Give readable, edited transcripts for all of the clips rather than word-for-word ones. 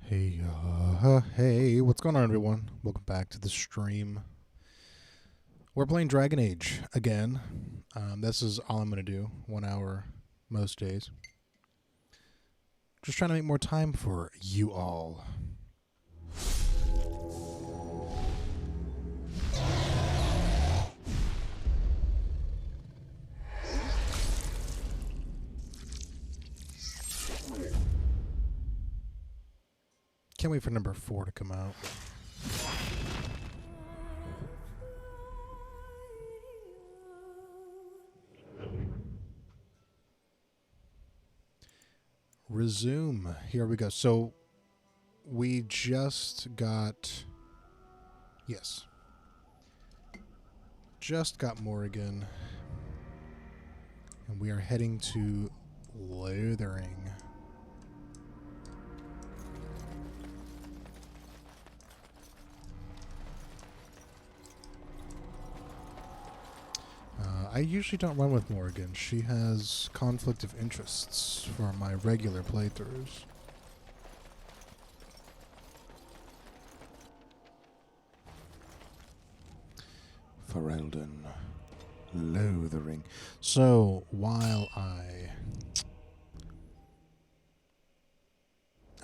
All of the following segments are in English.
Hey, what's going on, everyone? Welcome back to the stream. We're playing Dragon Age again. This is all I'm going to do, 1 hour most days. Just trying to make more time for you all. Can't wait for number 4 to come out. Resume. Here we go. So we just got... Yes. Just got Morrigan. And we are heading to Lothering. I usually don't run with Morrigan. She has conflict of interests for my regular playthroughs. Ferelden. Lothering. So, while I'm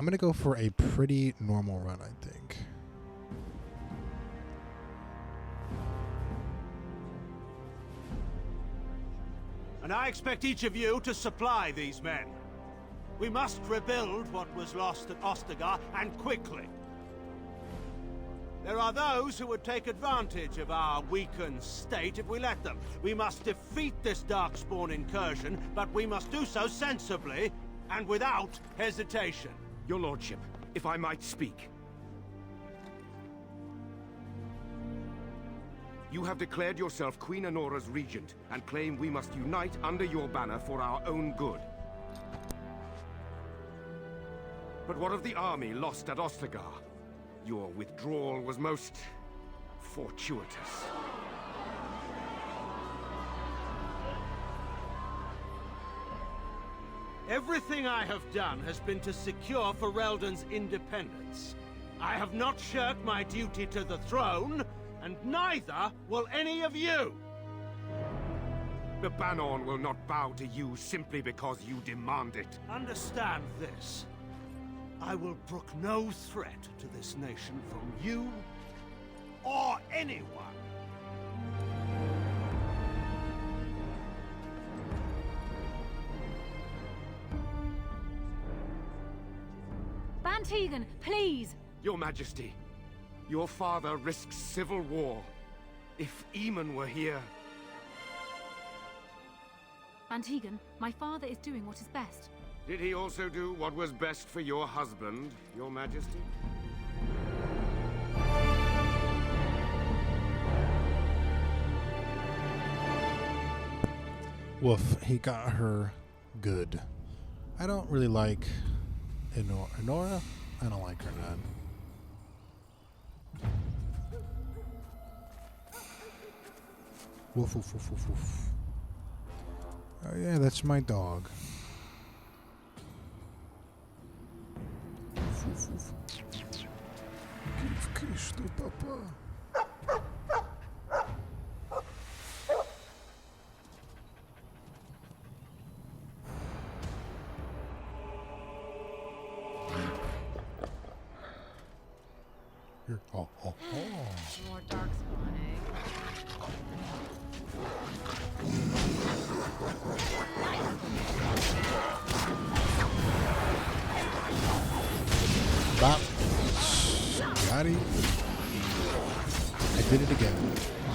going to go for a pretty normal run, I think. And I expect each of you to supply these men. We must rebuild what was lost at Ostagar, and quickly. There are those who would take advantage of our weakened state if we let them. We must defeat this Darkspawn incursion, but we must do so sensibly and without hesitation. Your lordship, if I might speak. You have declared yourself Queen Honora's regent, and claim we must unite under your banner for our own good. But what of the army lost at Ostagar? Your withdrawal was most... fortuitous. Everything I have done has been to secure Ferelden's independence. I have not shirked my duty to the throne, and neither will any of you! The Banon will not bow to you simply because you demand it. Understand this. I will brook no threat to this nation from you or anyone. Bantegan, please! Your Majesty, your father risks civil war. If Eamon were here... Bantegan, my father is doing what is best. Did he also do what was best for your husband, Your Majesty? Woof, he got her good. I don't really like Honora. I don't like her none. Woof, woof, woof, woof, woof. Oh yeah, that's my dog. Woof, woof, woof. Give Cristo, papa. Here. Oh. More darkspawn, eh? Bop. Got him. I did it again.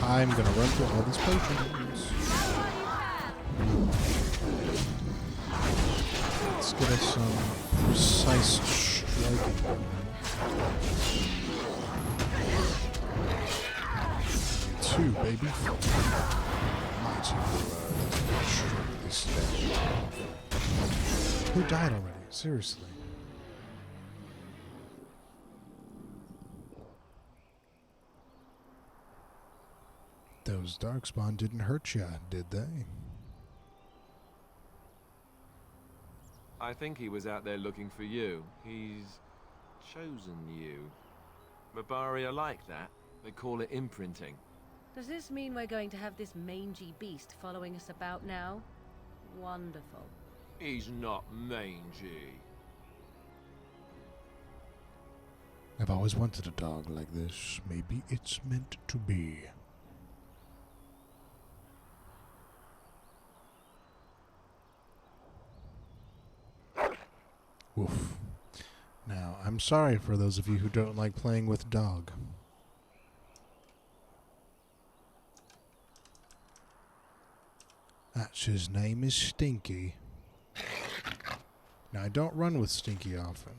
I'm gonna run through all these potions. Let's get us some precise striking. Two, baby. My two. Who died already? Seriously. Those Darkspawn didn't hurt ya, did they? I think he was out there looking for you. He's Chosen you. Mabari are like that. They call it imprinting. Does this mean we're going to have this mangy beast following us about now? Wonderful. He's not mangy. I've always wanted a dog like this. Maybe it's meant to be. Woof. Now, I'm sorry for those of you who don't like playing with dog. That's his name is Stinky. Now, I don't run with Stinky often.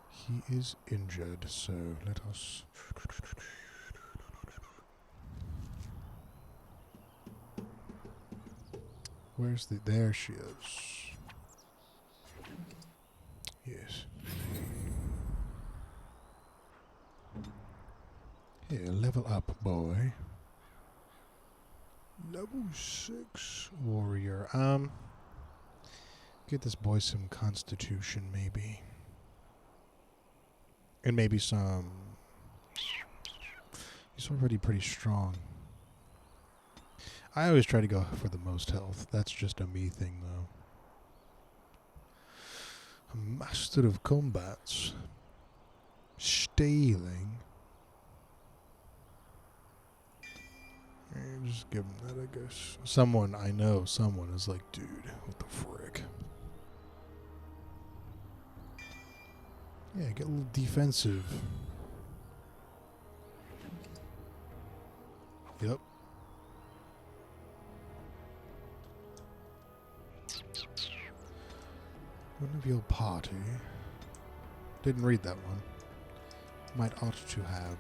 He is injured, so let us... Where's the... There she is. Yes. Here, level up, boy. Level 6 warrior. Get this boy some constitution, maybe. And maybe some... He's already pretty strong. I always try to go for the most health. That's just a me thing, though. A master of combats. Stealing. Just give him that, I guess. Someone, I know, someone is like, dude, what the frick? Yeah, get a little defensive. Yep. One of your party. Didn't read that one. Might ought to have.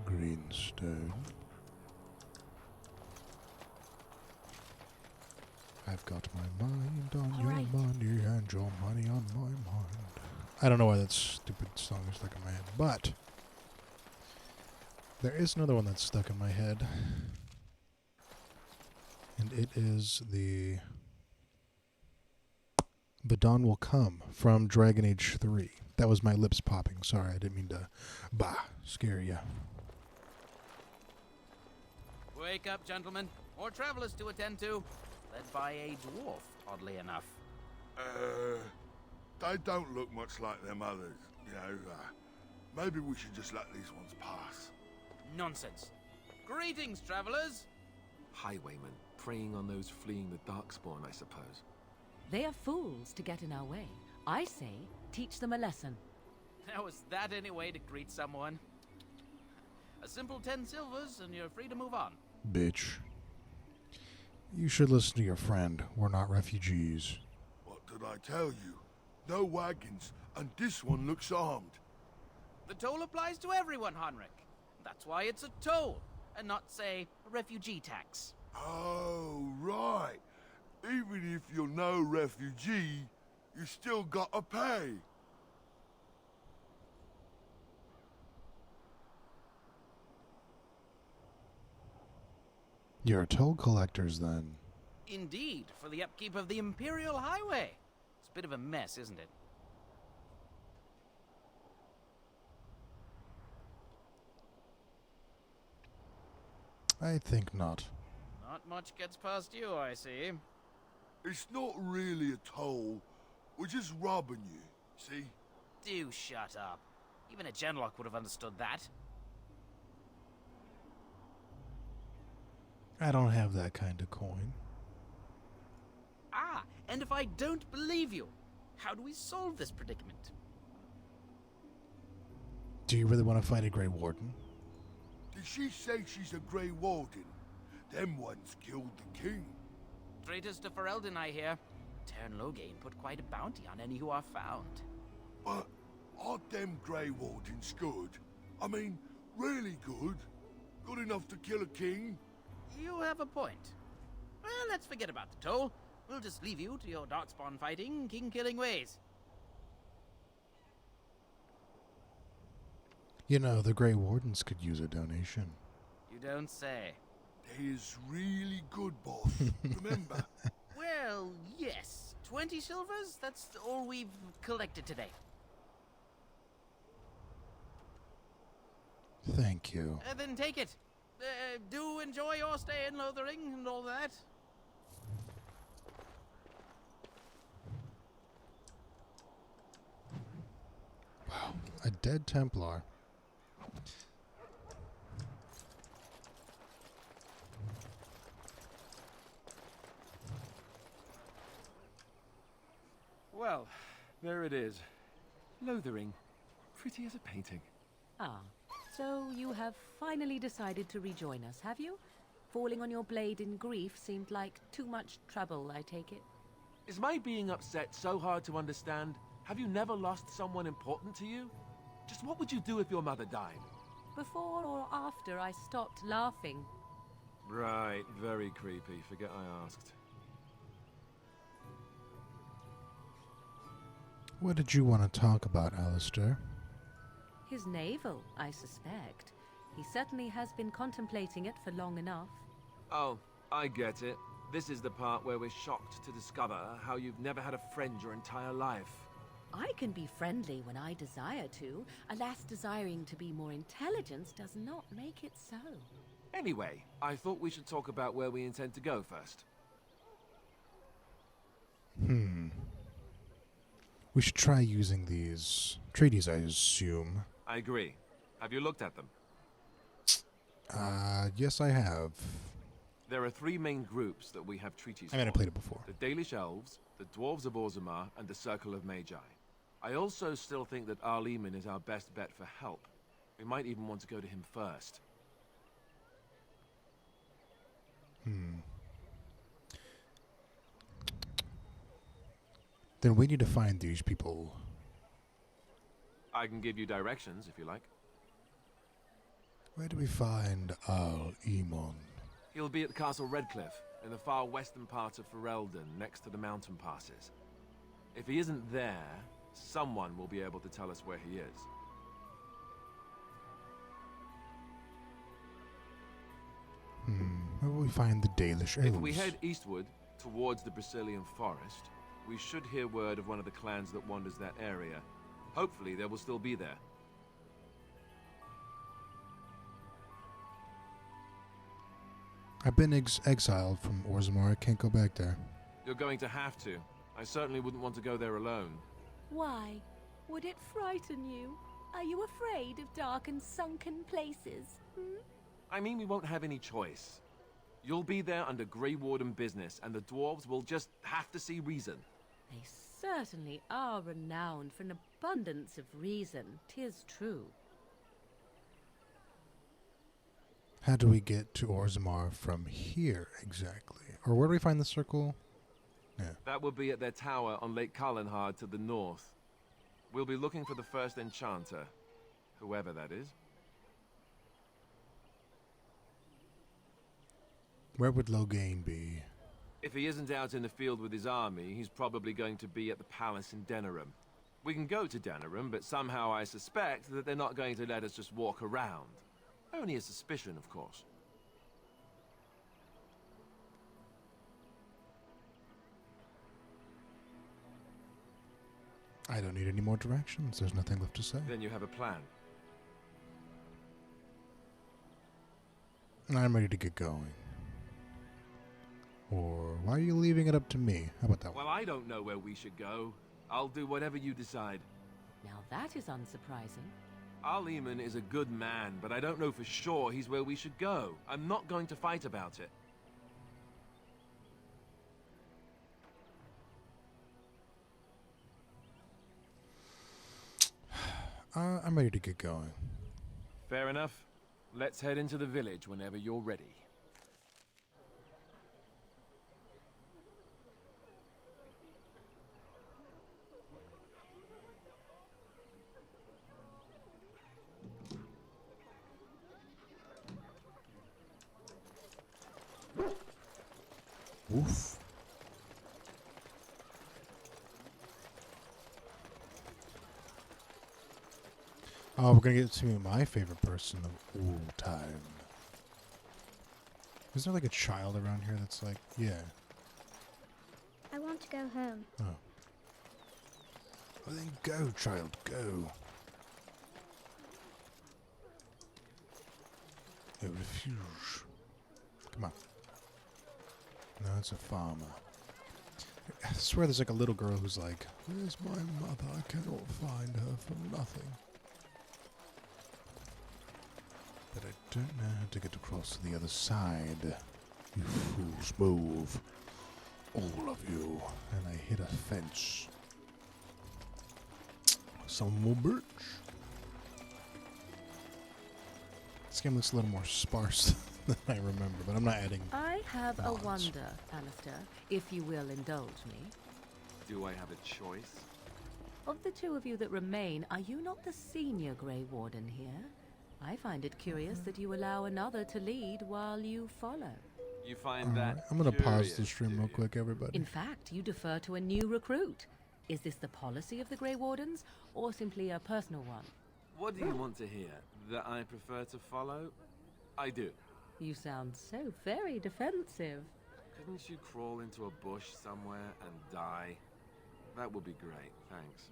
Greenstone. I've got my mind on All your right. money and your money on my mind. I don't know why that stupid song is stuck in my head, but there is another one that's stuck in my head. And it is the Dawn Will Come from Dragon Age 3. That was my lips popping. Sorry, I didn't mean to scare ya. Wake up, gentlemen. More travelers to attend to. Led by a dwarf, oddly enough. They don't look much like them others, you know. Maybe we should just let these ones pass. Nonsense. Greetings, travelers. Highwaymen, preying on those fleeing the Darkspawn, I suppose. They are fools to get in our way. I say, teach them a lesson. Now, is that any way to greet someone? A simple 10 silvers, and you're free to move on. Bitch. You should listen to your friend. We're not refugees. What did I tell you? No wagons, and this one looks armed. The toll applies to everyone, Henrik. That's why it's a toll, and not, say, a refugee tax. Oh, right. Even if you're no refugee, you still gotta pay. You're toll collectors, then. Indeed, for the upkeep of the Imperial Highway. It's a bit of a mess, isn't it? I think not. Not much gets past you, I see. It's not really a toll. We're just robbing you, see? Do shut up. Even a genlock would have understood that. I don't have that kind of coin. Ah, and if I don't believe you, how do we solve this predicament? Do you really want to fight a Grey Warden? Did she say she's a Grey Warden? Them ones killed the king. Traitors to Ferelden, I hear. Tern Loghain put quite a bounty on any who are found. But aren't them Grey Wardens good? I mean, really good? Good enough to kill a king? You have a point. Well, let's forget about the toll. We'll just leave you to your darkspawn fighting, king-killing ways. You know, the Grey Wardens could use a donation. You don't say. There's really good, boss. Remember? Well, yes. 20 silvers? That's all we've collected today. Thank you. Then take it. Do enjoy your stay in Lothering and all that. Wow, a dead Templar. Well, there it is. Lothering. Pretty as a painting. Ah, so you have finally decided to rejoin us, have you? Falling on your blade in grief seemed like too much trouble, I take it. Is my being upset so hard to understand? Have you never lost someone important to you? Just what would you do if your mother died? Before or after I stopped laughing? Right, very creepy. Forget I asked. What did you want to talk about, Alistair? His navel, I suspect. He certainly has been contemplating it for long enough. Oh, I get it. This is the part where we're shocked to discover how you've never had a friend your entire life. I can be friendly when I desire to. Alas, desiring to be more intelligent does not make it so. Anyway, I thought we should talk about where we intend to go first. We should try using these treaties, I assume. I agree. Have you looked at them? Yes, I have. There are three main groups that we have treaties I mean, I for. played it before. The Dalish Elves, the Dwarves of Orzammar, and the Circle of Magi. I also still think that Arleman is our best bet for help. We might even want to go to him first. Then we need to find these people. I can give you directions if you like. Where do we find Al-Iman? He'll be at Castle Redcliffe, in the far western part of Ferelden, next to the mountain passes. If he isn't there, someone will be able to tell us where he is. Where will we find the Dalish elves? If we head eastward, towards the Brazilian forest, we should hear word of one of the clans that wanders that area. Hopefully they will still be there. I've been exiled from Orzammar. I can't go back there. You're going to have to. I certainly wouldn't want to go there alone. Why? Would it frighten you? Are you afraid of dark and sunken places? I mean, we won't have any choice. You'll be there under Grey Warden business, and the dwarves will just have to see reason. They certainly are renowned for an abundance of reason, 'tis true. How do we get to Orzammar from here, exactly? Or where do we find the circle? Yeah. That will be at their tower on Lake Carlinhard to the north. We'll be looking for the first enchanter, whoever that is. Where would Loghain be? If he isn't out in the field with his army, he's probably going to be at the palace in Denerim. We can go to Denerim, but somehow I suspect that they're not going to let us just walk around. Only a suspicion, of course. I don't need any more directions. There's nothing left to say. Then you have a plan. I'm ready to get going. Or why are you leaving it up to me? How about that one? Well, I don't know where we should go. I'll do whatever you decide. Now that is unsurprising. Arleman is a good man, but I don't know for sure he's where we should go. I'm not going to fight about it. I'm ready to get going. Fair enough. Let's head into the village whenever you're ready. Woof. Oh, we're gonna get to my favorite person of all time. Is there like a child around here that's like, yeah. I want to go home. Oh. Well then go, child, go. A refuge. Come on. No, it's a farmer. I swear there's like a little girl who's like, where's my mother? I cannot find her for nothing. But I don't know how to get across to the other side. You fools, move. All of you. And I hit a fence. Some more birch. This game looks a little more sparse than I remember, but I'm not adding. I have mods. a wonder, Alistair, if you will indulge me. Do I have a choice? Of the two of you that remain, are you not the senior Grey Warden here? I find it curious that you allow another to lead while you follow. You find that I'm gonna pause curious, the stream do real you? quick, everybody. In fact, you defer to a new recruit. Is this the policy of the Grey Wardens, or simply a personal one? What do you want to hear? That I prefer to follow? I do. You sound so very defensive. Couldn't you crawl into a bush somewhere and die? That would be great, thanks.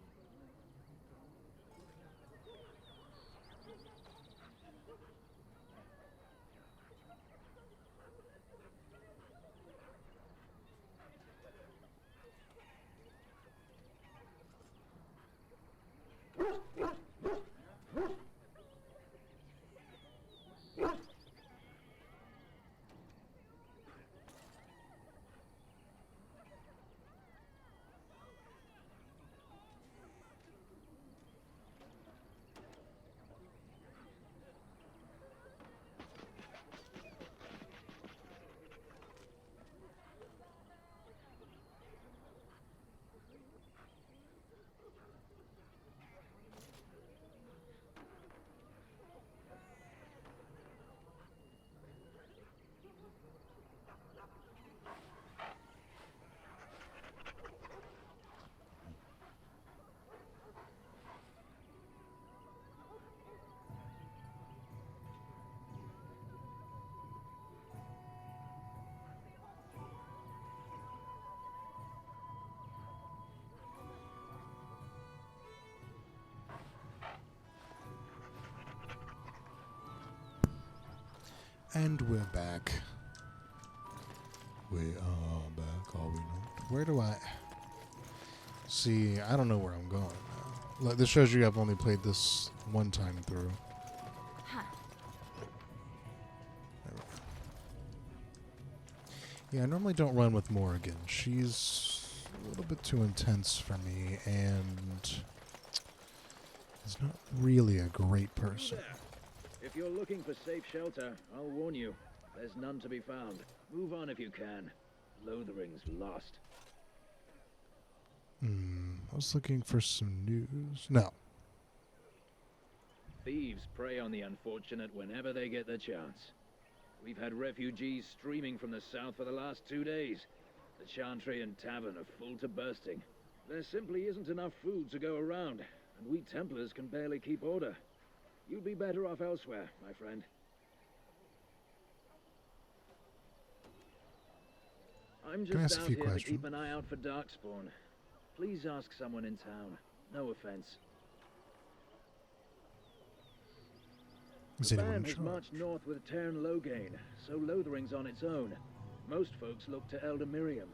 And we're back. We are back, are we not? Where do I... See, I don't know where I'm going now. Look, this shows you I've only played this one time through. Huh. There we go. Yeah, I normally don't run with Morrigan. She's a little bit too intense for me, and is not really a great person. If you're looking for safe shelter, I'll warn you, there's none to be found. Move on if you can. Lothering's lost. I was looking for some news. No. Thieves prey on the unfortunate whenever they get the chance. We've had refugees streaming from the south for the last 2 days. The Chantry and Tavern are full to bursting. There simply isn't enough food to go around, and we Templars can barely keep order. You'd be better off elsewhere, my friend. I'm Can I just ask a out few here to questions? keep an eye out for Darkspawn. Please ask someone in town. No offense. Is The anyone in band has charge? marched north with Tern Logain, so Lothering's on its own. Most folks look to Elder Miriam.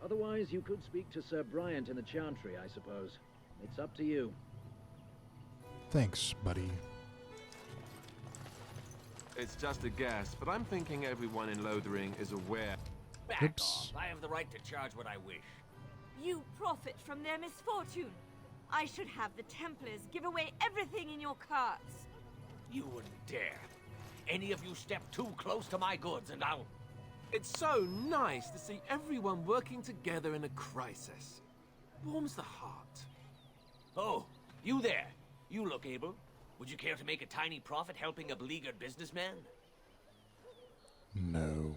Otherwise, you could speak to Sir Bryant in the Chantry, I suppose. It's up to you. Thanks, buddy. It's just a guess, but I'm thinking everyone in Lothering is aware. Back Oops. off. I have the right to charge what I wish. You profit from their misfortune. I should have the Templars give away everything in your carts. You wouldn't dare. Any of you step too close to my goods and I'll... It's so nice to see everyone working together in a crisis. Warms the heart. Oh, you there. You look able. Would you care to make a tiny profit helping a beleaguered businessman? No.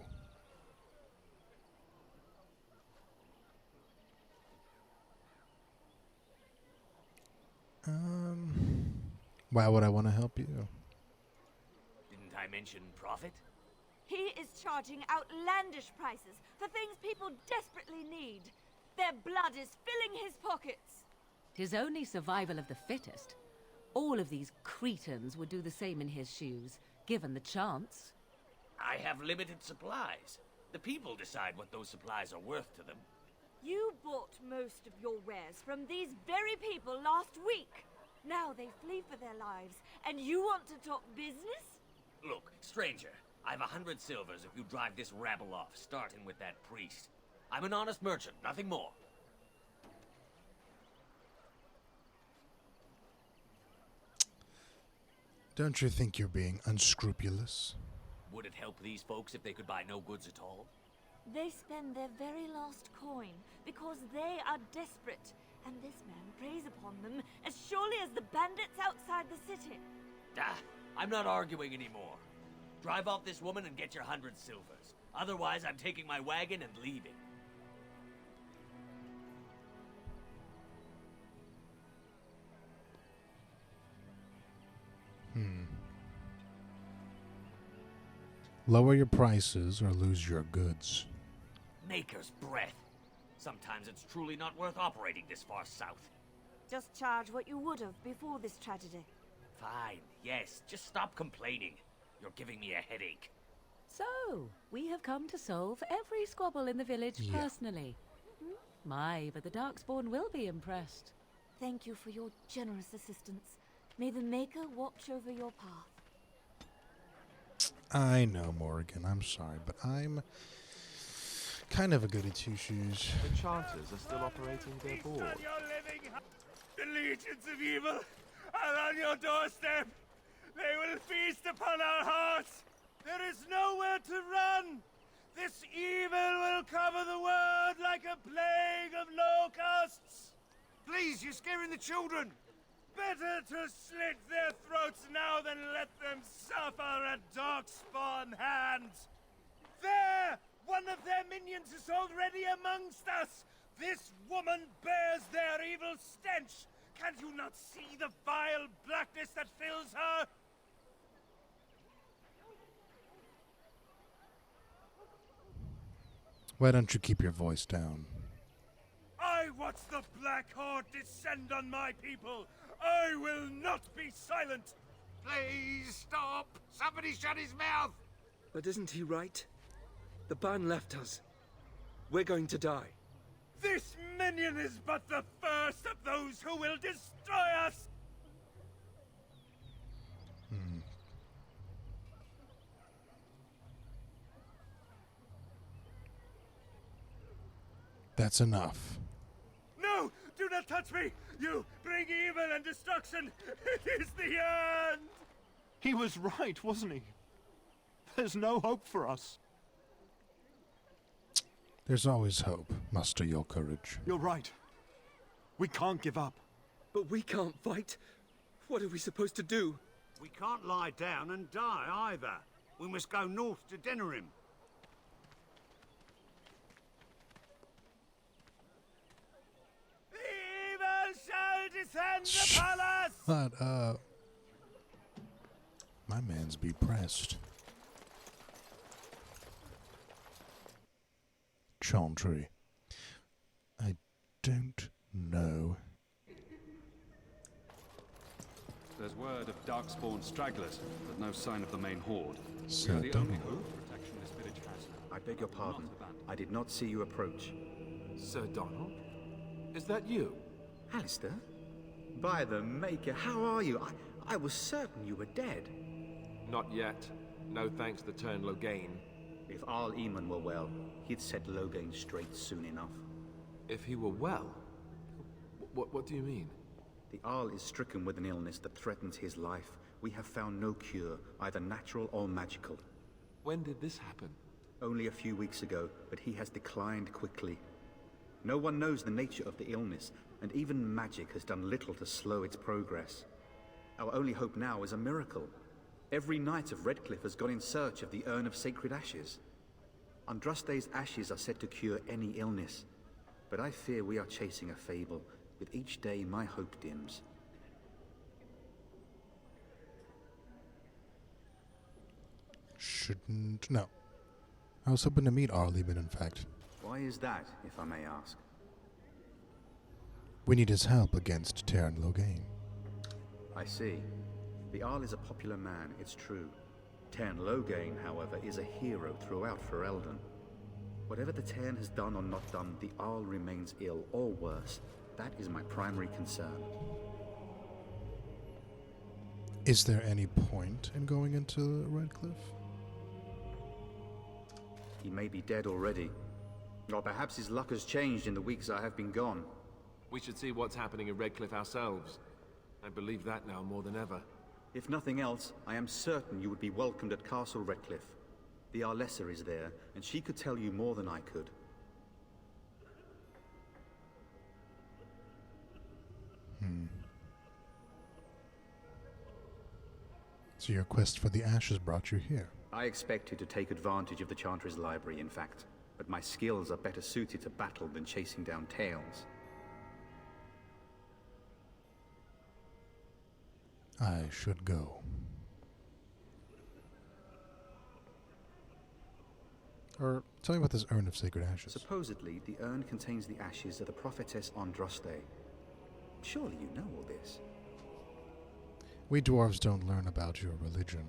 Why would I want to help you? Didn't I mention profit? He is charging outlandish prices for things people desperately need. Their blood is filling his pockets. 'Tis only survival of the fittest. All of these cretins would do the same in his shoes, given the chance. I have limited supplies. The people decide what those supplies are worth to them. You bought most of your wares from these very people last week. Now they flee for their lives, and you want to talk business? Look, stranger, I've 100 silvers if you drive this rabble off, starting with that priest. I'm an honest merchant, nothing more. Don't you think you're being unscrupulous? Would it help these folks if they could buy no goods at all? They spend their very last coin because they are desperate, and this man preys upon them as surely as the bandits outside the city. Ah, I'm not arguing anymore. Drive off this woman and get your 100 silvers. Otherwise, I'm taking my wagon and leaving. Lower your prices or lose your goods. Maker's breath. Sometimes it's truly not worth operating this far south. Just charge what you would have before this tragedy. Fine, yes, just stop complaining. You're giving me a headache. So, we have come to solve every squabble in the village personally. My, but the Darkspawn will be impressed. Thank you for your generous assistance. May the Maker watch over your path. I know, Morgan. I'm sorry, but I'm kind of a goody two-shoes. The Chanters are still operating their board. The legions of evil are on your doorstep. They will feast upon our hearts. There is nowhere to run. This evil will cover the world like a plague of locusts. Please, you're scaring the children. Better to slit their throats now than let them suffer at Darkspawn hands. There! One of their minions is already amongst us! This woman bears their evil stench! Can't you not see the vile blackness that fills her? Why don't you keep your voice down? I watch the Black Horde descend on my people! I will not be silent! Please stop! Somebody shut his mouth! But isn't he right? The ban left us. We're going to die. This minion is but the first of those who will destroy us! That's enough. No! Do not touch me! You bring evil and destruction! It is the end! He was right, wasn't he? There's no hope for us. There's always hope. Muster your courage. You're right. We can't give up. But we can't fight. What are we supposed to do? We can't lie down and die either. We must go north to Denerim. Evil shall descend the palace! Shut up. My man's be pressed. Chantry. I don't know. There's word of Darkspawn stragglers, but no sign of the main horde. Sir We are the only Donald. hope of protection this village has. I beg your pardon. I did not see you approach. Sir Donald? Is that you? Alistair? By the Maker, how are you? I was certain you were dead. Not yet. No thanks to turn Logain. If Arl Eamon were well, he'd set Logain straight soon enough. If he were well? What do you mean? The Arl is stricken with an illness that threatens his life. We have found no cure, either natural or magical. When did this happen? Only a few weeks ago, but he has declined quickly. No one knows the nature of the illness, and even magic has done little to slow its progress. Our only hope now is a miracle. Every knight of Redcliffe has gone in search of the Urn of Sacred Ashes. Andraste's ashes are said to cure any illness, but I fear we are chasing a fable. With each day, my hope dims. Shouldn't... No. I was hoping to meet Arleben, in fact. Why is that, if I may ask? We need his help against Terran Logain. I see. The Arl is a popular man, it's true. Terran Logain, however, is a hero throughout Ferelden. Whatever the Terran has done or not done, the Arl remains ill, or worse. That is my primary concern. Is there any point in going into Redcliffe? He may be dead already. Or perhaps his luck has changed in the weeks I have been gone. We should see what's happening in Redcliffe ourselves. I believe that now more than ever. If nothing else, I am certain you would be welcomed at Castle Redcliffe. The Arlessa is there, and she could tell you more than I could. So your quest for the ashes brought you here. I expected to take advantage of the Chantry's library, in fact. But my skills are better suited to battle than chasing down tales. I should go. Or tell me about this urn of sacred ashes. Supposedly, the urn contains the ashes of the prophetess Andraste. Surely you know all this. We dwarves don't learn about your religion.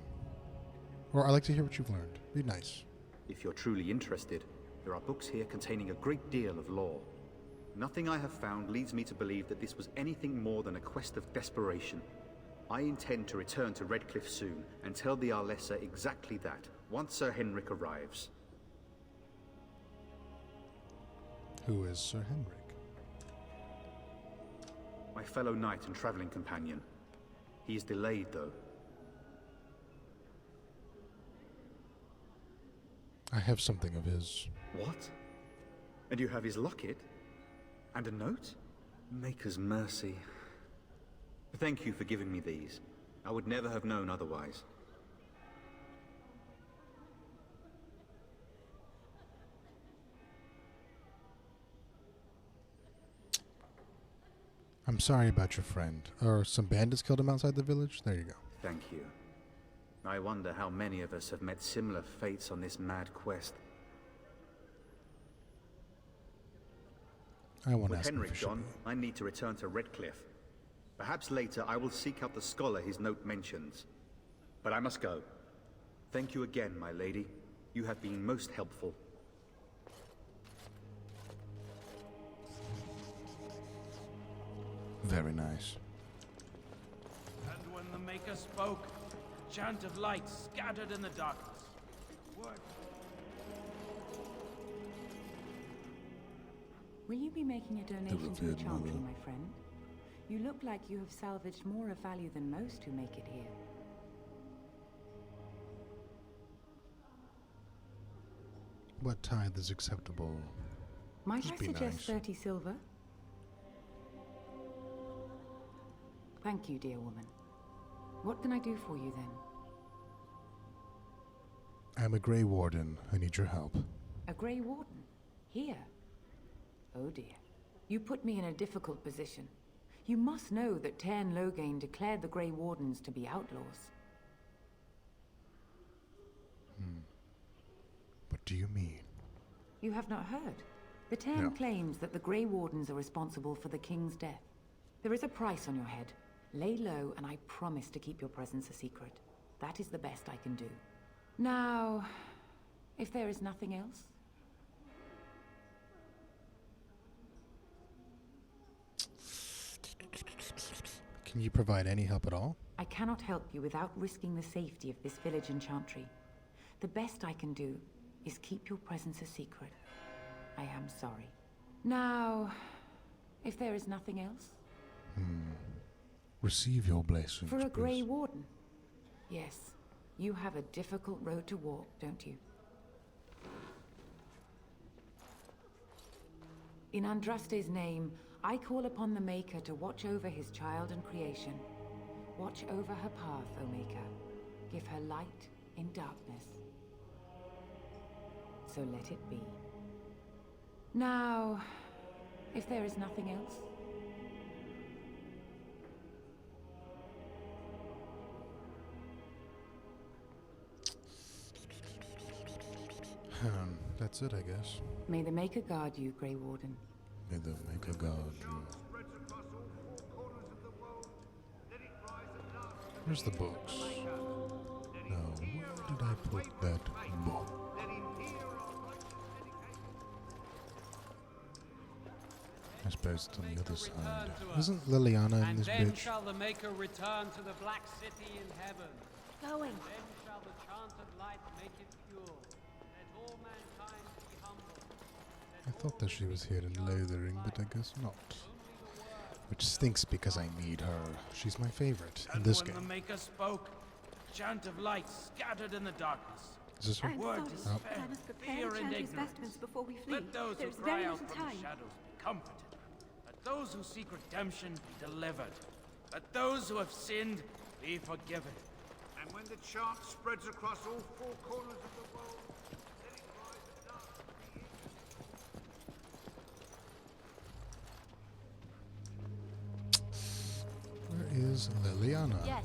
Or I like to hear what you've learned. Be nice. If you're truly interested, there are books here containing a great deal of lore. Nothing I have found leads me to believe that this was anything more than a quest of desperation. I intend to return to Redcliffe soon and tell the Arlessa exactly that, once Sir Henrik arrives. Who is Sir Henrik? My fellow knight and traveling companion. He is delayed, though. I have something of his. What? And you have his locket? And a note? Maker's mercy. Thank you for giving me these. I would never have known otherwise. I'm sorry about your friend. Or some bandits killed him outside the village? There you go. Thank you. I wonder how many of us have met similar fates on this mad quest. I won't With ask him Henrik if he should gone, I need to return to Redcliffe. Perhaps later I will seek out the scholar his note mentions. But I must go. Thank you again, my lady. You have been most helpful. Very nice. And when the Maker spoke, a chant of light scattered in the darkness. Will you be making a donation to the Chantry, my friend? You look like you have salvaged more of value than most who make it here. What tithe is acceptable? Might Just I be suggest nice. 30 silver? Thank you, dear woman. What can I do for you then? I'm a Grey Warden. I need your help. A Grey Warden? Here? Oh dear. You put me in a difficult position. You must know that Terran Logain declared the Grey Wardens to be outlaws. What do you mean? You have not heard. The Terran claims that the Grey Wardens are responsible for the King's death. There is a price on your head. Lay low, and I promise to keep your presence a secret. That is the best I can do. Now, if there is nothing else... Can you provide any help at all? I cannot help you without risking the safety of this village and Chantry. The best I can do is keep your presence a secret. I am sorry. Now, if there is nothing else... Receive your blessings, For a please. Grey Warden? Yes. You have a difficult road to walk, don't you? In Andraste's name, I call upon the Maker to watch over his child and creation. Watch over her path, O Maker. Give her light in darkness. So let it be. Now, if there is nothing else... That's it, I guess. May the Maker guard you, Grey Warden. May the Maker guard you. Where's the books? No, where did I put that book? I suppose it's on the other side. Isn't Liliana in this And then bitch? shall the Maker return to the Black City in heaven. Going. Then shall the chanted light make it pure. Let all mankind be humble. I thought that she was here in Lothering, but I guess not. Which stinks because I need her. She's my favorite in this When game. the Maker spoke, a chant of light scattered in the darkness. Is this her? I'm Word sorry, despair, but I must prepare fear the and Chantry's ignorance. vestments before we flee. Let those There's who cry very out little from time. the shadows be comforted. Let those who seek redemption be delivered. Let those who have sinned be forgiven. And when the chant spreads across all four corners of the world, let it rise at last to the Where is Liliana? Yes.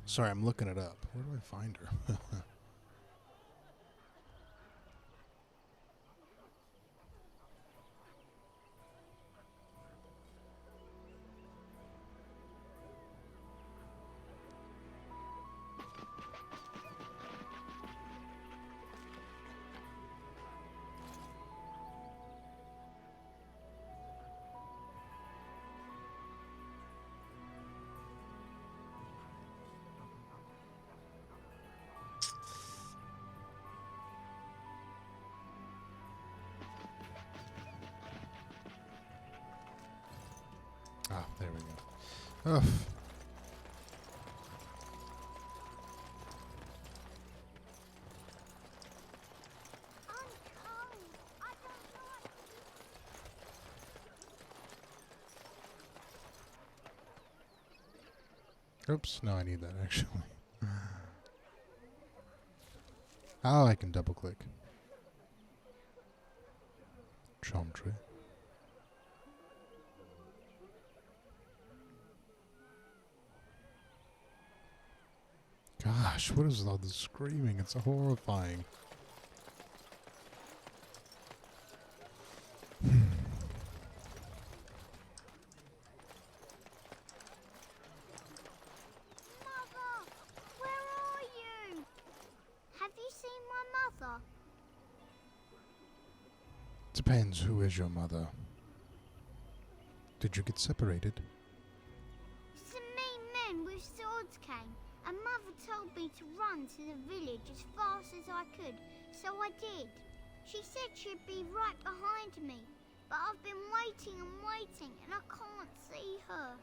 Sorry, I'm looking it up. Where do I find her? Ah, there we go. Ugh. Oops, no, I need that actually. Oh, I can double click. Chantry. Gosh, what is all this screaming? It's horrifying. Mother, where are you? Have you seen my mother? Depends who is your mother. Did you get separated? Some mean men with swords came, and Mother told me to run to the village as fast as I could, so I did. She said she'd be right behind me, but I've been waiting and waiting, and I can't see her.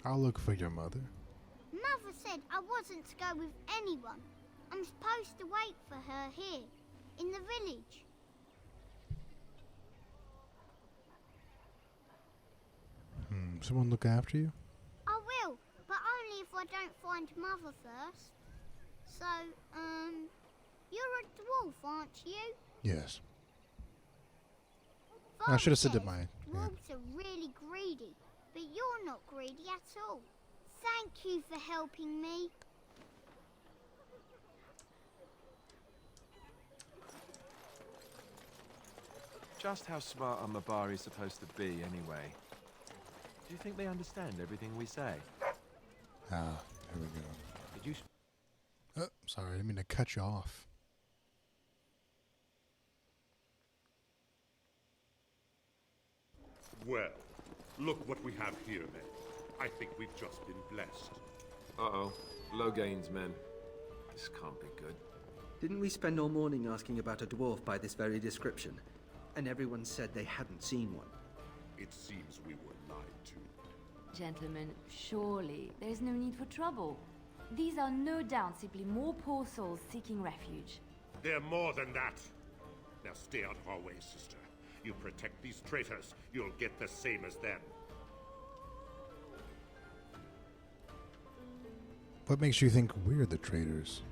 I'll look for your mother. Mother said I wasn't to go with anyone. I'm supposed to wait for her here, in the village. Someone look after you? I will, but only if I don't find Mother first. So, you're a dwarf, aren't you? Yes. Father I should have said says that my... dwarves are really greedy, but you're not greedy at all. Thank you for helping me. Just how smart are Mabari supposed to be, anyway? Do you think they understand everything we say? Ah, here we go. Did you... Oh, sorry, I didn't mean to cut you off. Well, look what we have here, men. I think we've just been blessed. Uh-oh. Low gains, men. This can't be good. Didn't we spend all morning asking about a dwarf by this very description? And everyone said they hadn't seen one. It seems we were lied to. Gentlemen, surely there's no need for trouble. These are no doubt simply more poor souls seeking refuge. They're more than that. Now stay out of our way, sister. You protect these traitors, you'll get the same as them. What makes you think we're the traitors?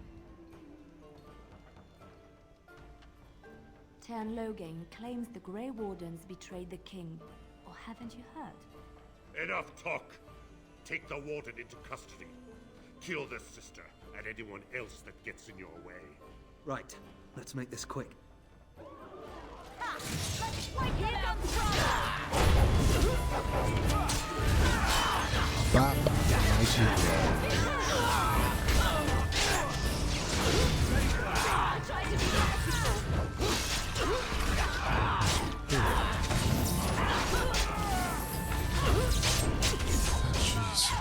Tern Loghain claims the Grey Wardens betrayed the king. Or haven't you heard? Enough talk! Take the warden into custody. Kill the sister and anyone else that gets in your way. Right, let's make this quick. Bop. Nice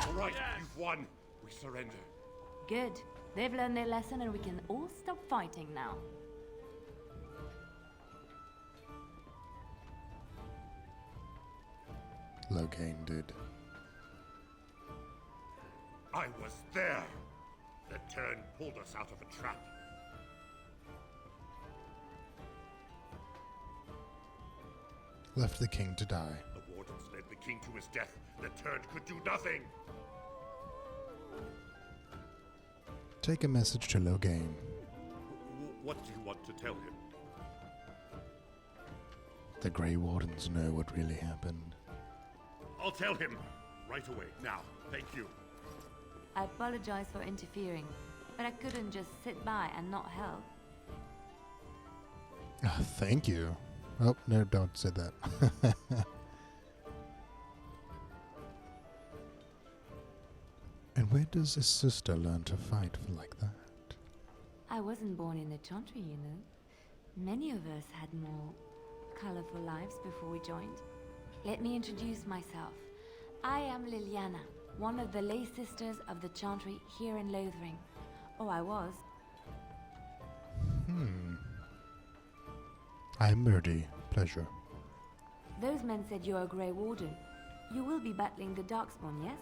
All right, you've won. We surrender. Good. They've learned their lesson and we can all stop fighting now. Loghain did. I was there. The turn pulled us out of a trap. Left the king to die. The wardens led the king to his death. The turn could do nothing. Take a message to Loghain. What do you want to tell him? The Grey Wardens know what really happened. I'll tell him. Right away. Now. Thank you. I apologize for interfering, but I couldn't just sit by and not help. Thank you. Oh, no, don't say that. And where does a sister learn to fight like that? I wasn't born in the Chantry, you know. Many of us had more colorful lives before we joined. Let me introduce myself. I am Liliana, one of the lay sisters of the Chantry here in Lothering. Oh, I was. I'm Murdy. Pleasure. Those men said you're a Grey Warden. You will be battling the Darkspawn, yes?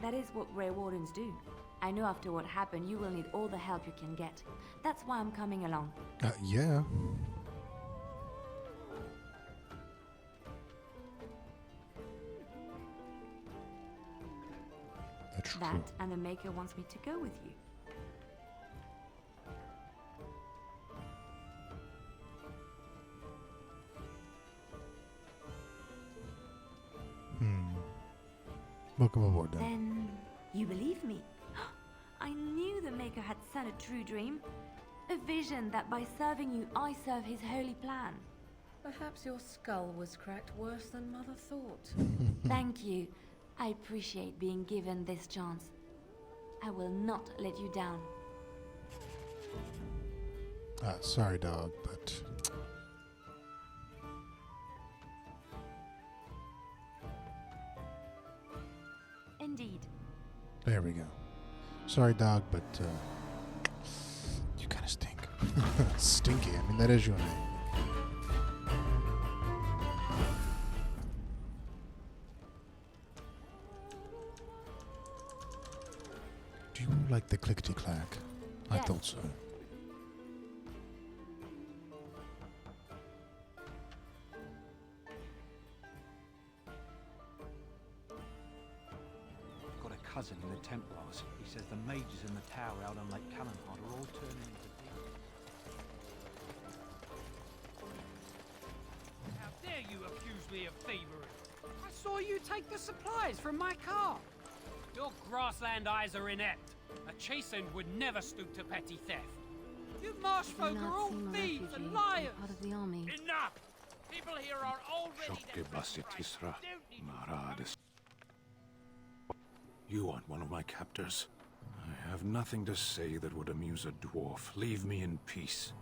That is what Grey Wardens do. I know after what happened, you will need all the help you can get. That's why I'm coming along. Yeah. That's true. That and the Maker wants me to go with you. Welcome aboard, then. Then you believe me? I knew the Maker had sent a true dream. A vision that by serving you, I serve his holy plan. Perhaps your skull was cracked worse than Mother thought. Thank you. I appreciate being given this chance. I will not let you down. Sorry, dog, but... Indeed. There we go. Sorry, dog, but, you kind of stink. Stinky, I mean, that is your name. Do you like the clickety-clack? I Yes. thought so. Got a cousin in the Templars. He says the mages in the tower out on Lake Callanhard are all turning into demons. How dare you accuse me of thievery? I saw you take the supplies from my car. Your grassland eyes are inept. A chastened would never stoop to petty theft. You marsh folk are all thieves and liars. Part of the army. Enough! People here are already You aren't one of my captors. I have nothing to say that would amuse a dwarf. Leave me in peace.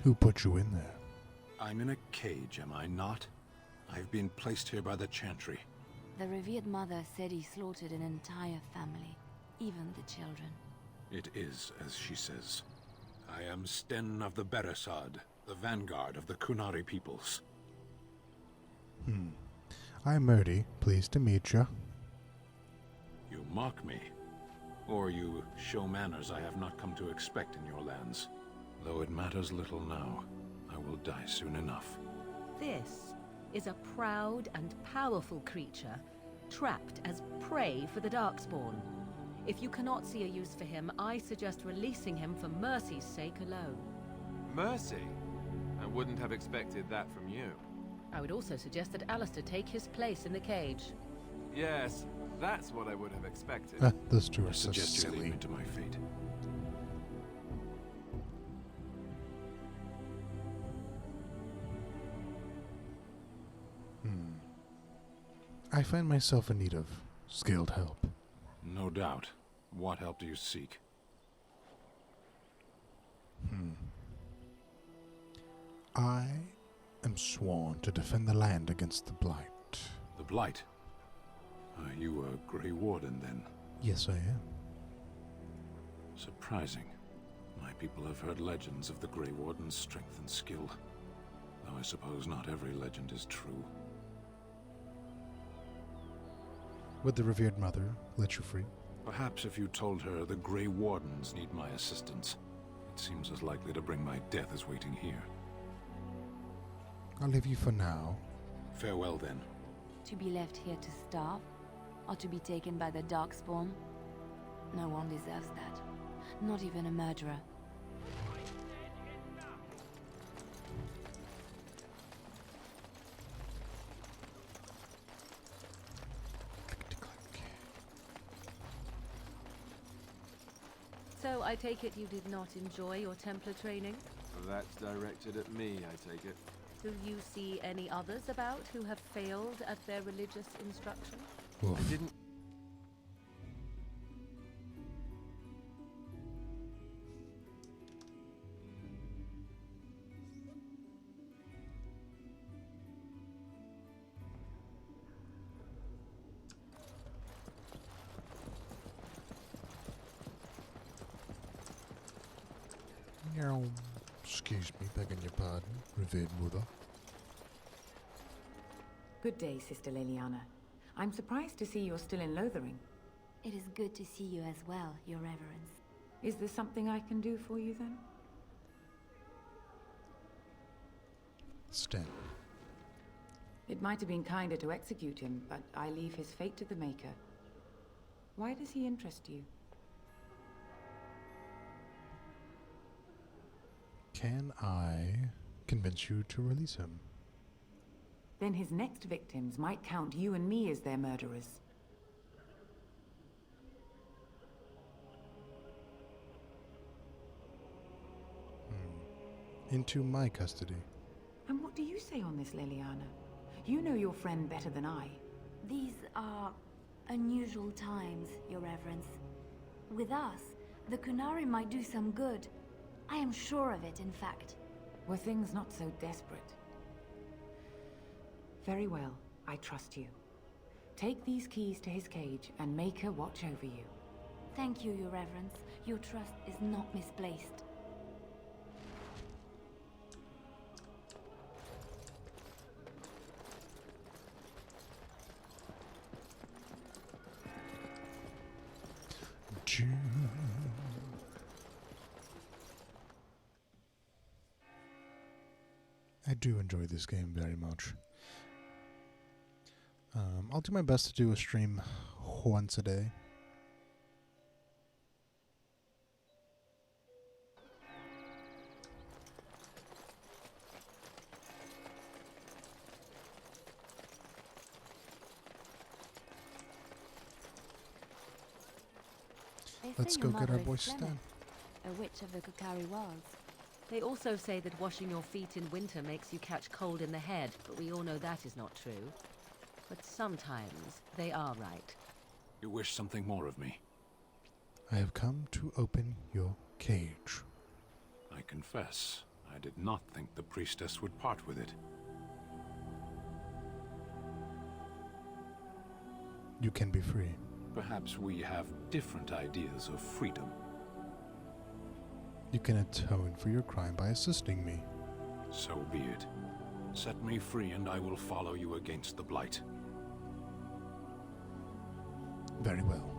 Who put you in there? I'm in a cage, am I not? I've been placed here by the Chantry. The revered mother said he slaughtered an entire family, even the children. It is as she says. I am Sten of the Beresad, the vanguard of the Kunari peoples. I'm Murdy. Pleased to meet you. You mock me. Or you show manners I have not come to expect in your lands. Though it matters little now, I will die soon enough. This is a proud and powerful creature, trapped as prey for the Darkspawn. If you cannot see a use for him, I suggest releasing him for mercy's sake alone. Mercy? I wouldn't have expected that from you. I would also suggest that Alistair take his place in the cage. Yes, that's what I would have expected. Those two are I so suggest you leave silly. me to my fate. I find myself in need of skilled help. No doubt. What help do you seek? I am sworn to defend the land against the Blight. The Blight? Are you a Grey Warden, then? Yes, I am. Surprising. My people have heard legends of the Grey Warden's strength and skill. Though I suppose not every legend is true. Would the revered mother let you free? Perhaps if you told her the Grey Wardens need my assistance. It seems as likely to bring my death as waiting here. I'll leave you for now. Farewell, then. To be left here to starve? Or to be taken by the Darkspawn? No one deserves that. Not even a murderer. So I take it you did not enjoy your Templar training? That's directed at me, I take it. Do you see any others about who have failed at their religious instruction? I didn't... Excuse me, begging your pardon, revered mother. Good day, Sister Leliana. I'm surprised to see you're still in Lothering. It is good to see you as well, Your Reverence. Is there something I can do for you, then? Sten. It might have been kinder to execute him, but I leave his fate to the Maker. Why does he interest you? Can I convince you to release him? Then his next victims might count you and me as their murderers. Into my custody. And what do you say on this, Leliana? You know your friend better than I. These are unusual times, Your Reverence. With us, the Kunari might do some good. I am sure of it, in fact. Were things not so desperate? Very well, I trust you. Take these keys to his cage and make her watch over you. Thank you, Your Reverence. Your trust is not misplaced. I do enjoy this game very much. I'll do my best to do a stream once a day. Let's go get our boy Stan. A witch of the Kukari Wilds. They also say that washing your feet in winter makes you catch cold in the head, but we all know that is not true. But sometimes they are right. You wish something more of me? I have come to open your cage. I confess, I did not think the priestess would part with it. You can be free. Perhaps we have different ideas of freedom. You can atone for your crime by assisting me. So be it. Set me free and I will follow you against the Blight. Very well.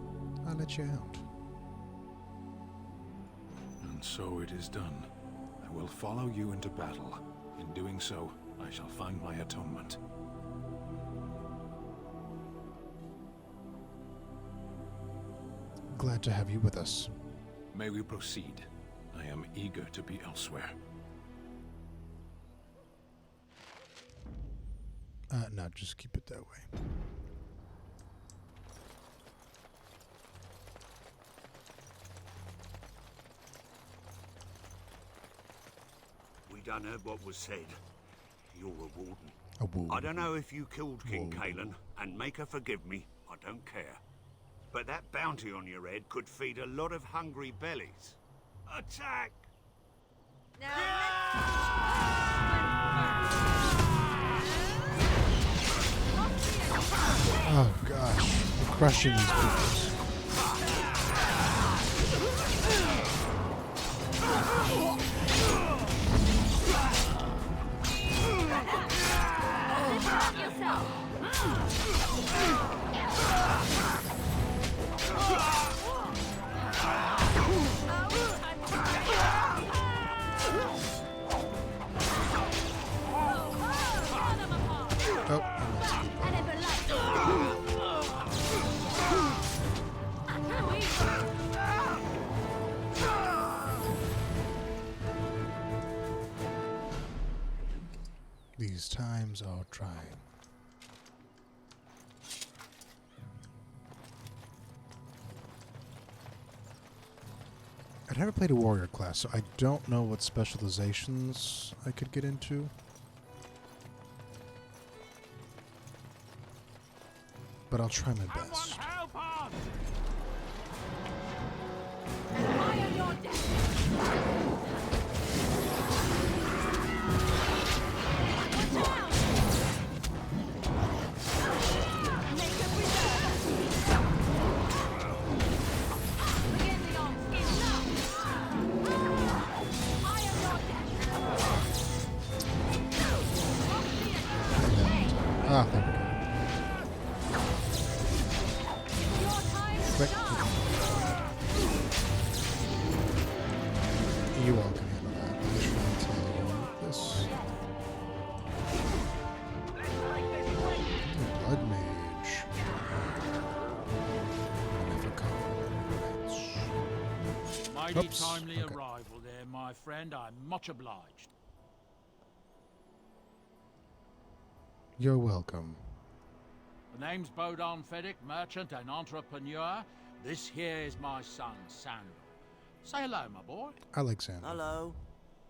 I'll let you out. And so it is done. I will follow you into battle. In doing so, I shall find my atonement. Glad to have you with us. May we proceed? I am eager to be elsewhere. No, just keep it that way. We done heard what was said. You're a warden. A warden. I don't know if you killed King Kalen, and make her forgive me, I don't care. But that bounty on your head could feed a lot of hungry bellies. Attack! Oh gosh, we're crushing these people. These times are trying. I've never played a warrior class, so I don't know what specializations I could get into. But I'll try my best. Ah, there we go. Quick. You all can handle that. I'm just trying to this. Blood mage. Mighty Oops. timely Okay. arrival there, my friend. I'm much obliged. You're welcome. The name's Bodon Feddick, merchant and entrepreneur. This here is my son, Sandal. Say hello, my boy. I like Sandal. Hello.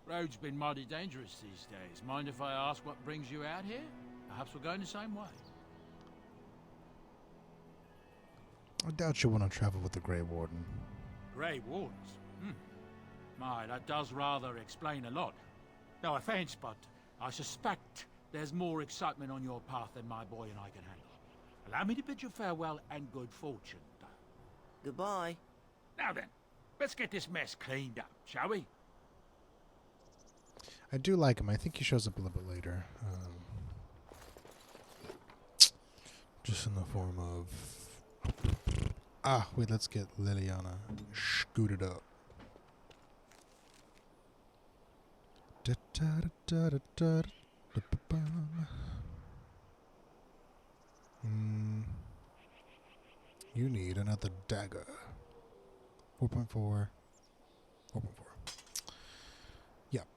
Road's been mighty dangerous these days. Mind if I ask what brings you out here? Perhaps we're going the same way. I doubt you want to travel with the Grey Warden. Grey Wardens? My, that does rather explain a lot. No offense, but I suspect there's more excitement on your path than my boy and I can handle. Allow me to bid you farewell and good fortune. Goodbye. Now then, let's get this mess cleaned up, shall we? I do like him. I think he shows up a little bit later. Just in the form of... Ah, wait, let's get Liliana scooted up. You need another dagger. 4.4. 4.4. Yep.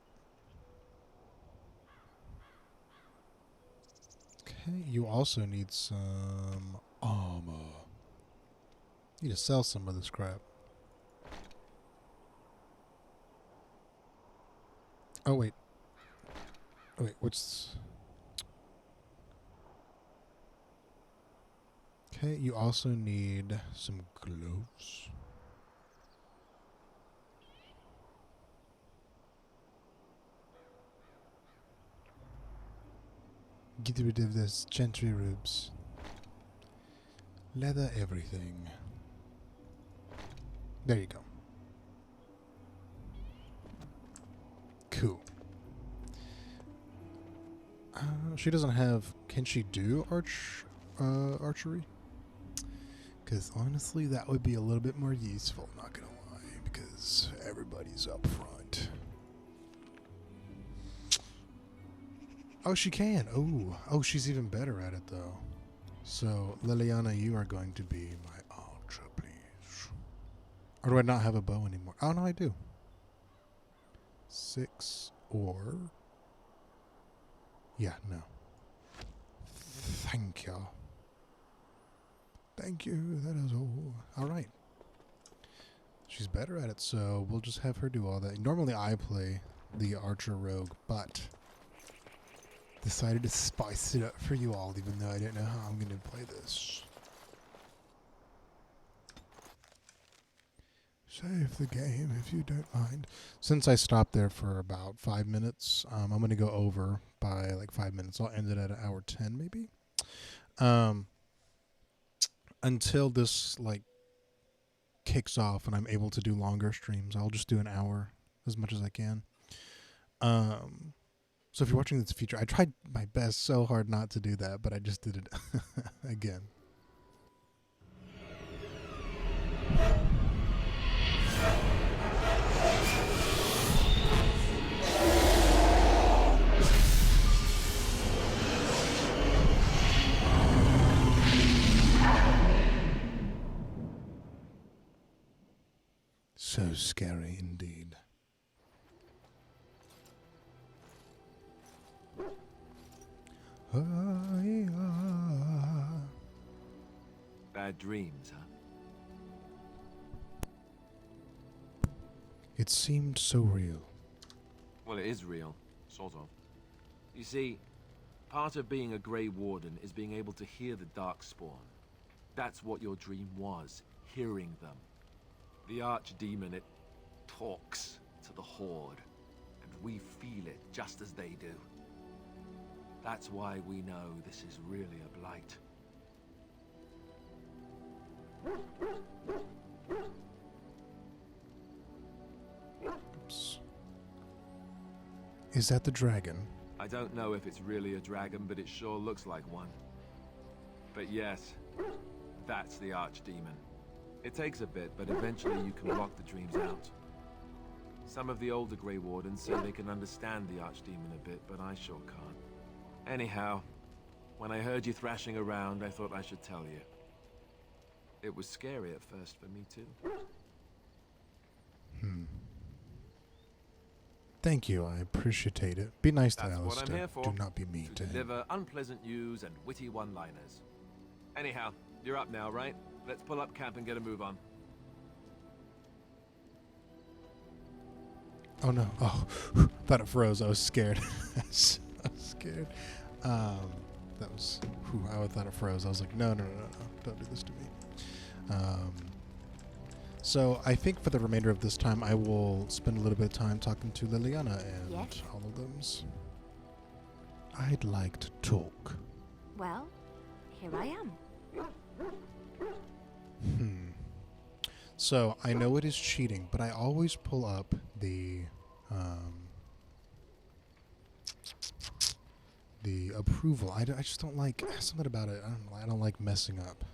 Okay, you also need some armor. You need to sell some of this crap. Oh, wait. Oh, wait, what's... Okay, you also need some gloves. Get rid of this gentry ribs. Leather everything. There you go. Cool. She doesn't have... Can she do archery? Because honestly, that would be a little bit more useful, not gonna lie. because everybody's up front. Oh, she can. Oh, she's even better at it though. So, Liliana, you are going to be my archer, please. Or do I not have a bow anymore? Oh, no, I do. 6 or... Yeah, no. Thank you. Thank you, that is all. Alright. She's better at it, so we'll just have her do all that. Normally I play the archer rogue, but... decided to spice it up for you all, even though I didn't know how I'm going to play this. Save the game if you don't mind. Since I stopped there for about 5 minutes, I'm going to go over by like 5 minutes. I'll end it at 1:10 maybe. Until this like kicks off and I'm able to do longer streams, I'll just do an hour as much as I can. So if you're watching this feature, I tried my best so hard not to do that, but I just did it again. So scary indeed. Bad dreams, huh? It seemed so real. Well, it is real, sort of. You see, part of being a Grey Warden is being able to hear the Darkspawn. That's what your dream was, hearing them. The Archdemon, it talks to the Horde, and we feel it just as they do. That's why we know this is really a blight. Oops. Is that the dragon? I don't know if it's really a dragon, but it sure looks like one. But yes, that's the Archdemon. It takes a bit, but eventually you can block the dreams out. Some of the older Grey Wardens say they can understand the Archdemon a bit, but I sure can't. Anyhow, when I heard you thrashing around, I thought I should tell you. It was scary at first for me too. Thank you, I appreciate it. Be nice to That's what Alistair. I'm here for. Do not be mean to him. Deliver unpleasant news and witty one-liners. Anyhow, you're up now, right? Let's pull up camp and get a move on. Oh no. Oh, thought it froze. I was scared. I was scared. That was... I thought it froze. I was like, no. Don't do this to me. So I think for the remainder of this time, I will spend a little bit of time talking to Liliana and all of them. I'd like to talk. Well, here I am. So I know it is cheating, but I always pull up the approval. I just don't like something about it. I don't like messing up.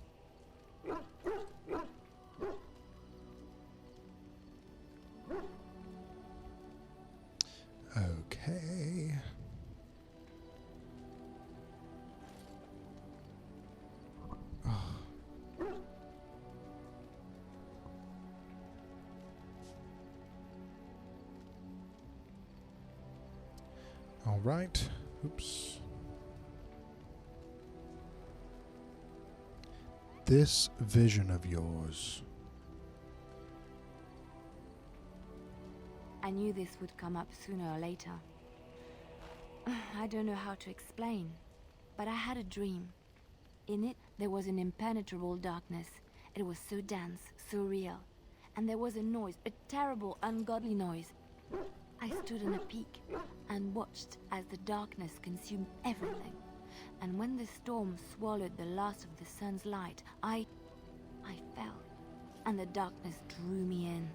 Okay. All right. Oops. This vision of yours. I knew this would come up sooner or later. I don't know how to explain, but I had a dream. In it, there was an impenetrable darkness. It was so dense, so real. And there was a noise, a terrible, ungodly noise. I stood on a peak and watched as the darkness consumed everything. And when the storm swallowed the last of the sun's light, I fell, and the darkness drew me in.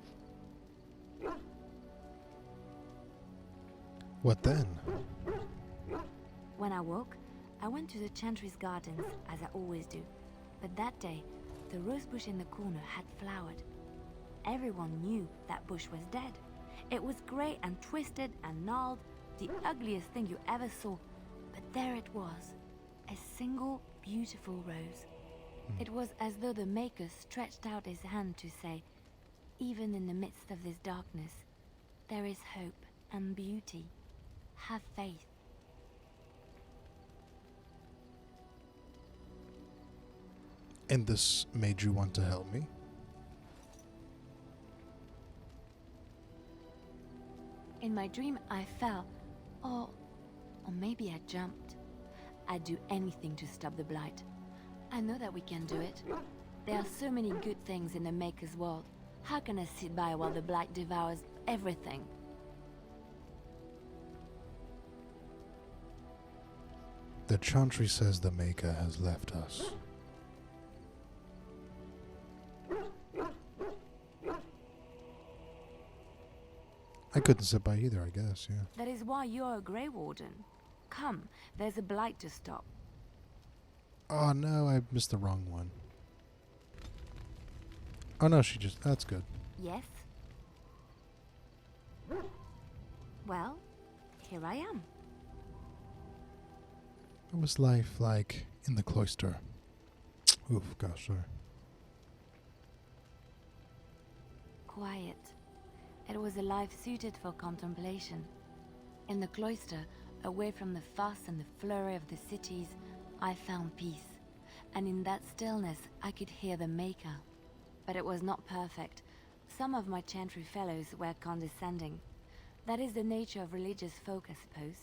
What then? When I woke, I went to the Chantry's gardens, as I always do. But that day, the rosebush in the corner had flowered. Everyone knew that bush was dead. It was grey and twisted and gnarled, the ugliest thing you ever saw. But there it was, a single beautiful rose. It was as though the Maker stretched out his hand to say, even in the midst of this darkness, there is hope and beauty. Have faith. And this made you want to help me? In my dream, I fell. Or maybe I jumped. I'd do anything to stop the blight. I know that we can do it. There are so many good things in the Maker's world. How can I sit by while the blight devours everything? The Chantry says the Maker has left us. I couldn't sit by either, I guess, yeah. That is why you're a Grey Warden. Come, there's a blight to stop. Oh no, I missed the wrong one. Oh no, she just... That's good. Yes? Well, here I am. What was life like in the cloister? Oof, gosh, sorry. Quiet. It was a life suited for contemplation. In the cloister, away from the fuss and the flurry of the cities, I found peace. And in that stillness, I could hear the Maker. But it was not perfect. Some of my Chantry fellows were condescending. That is the nature of religious folk, I suppose.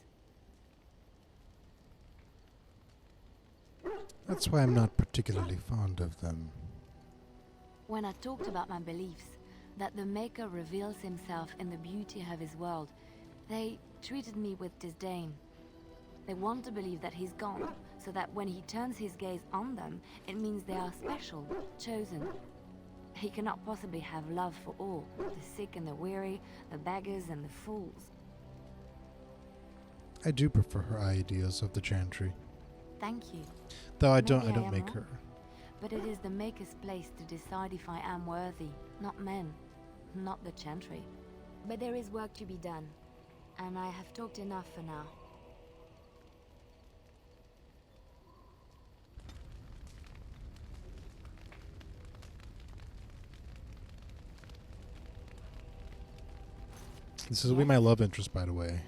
That's why I'm not particularly fond of them. When I talked about my beliefs, that the Maker reveals himself in the beauty of his world, they treated me with disdain. They want to believe that he's gone, so that when he turns his gaze on them, it means they are special, chosen. He cannot possibly have love for all, the sick and the weary, the beggars and the fools. I do prefer her ideas of the Chantry. Thank you. Though I Maybe don't am make wrong, her. But it is the Maker's place to decide if I am worthy, not men, not the Chantry. But there is work to be done, and I have talked enough for now. This will be my love interest, by the way.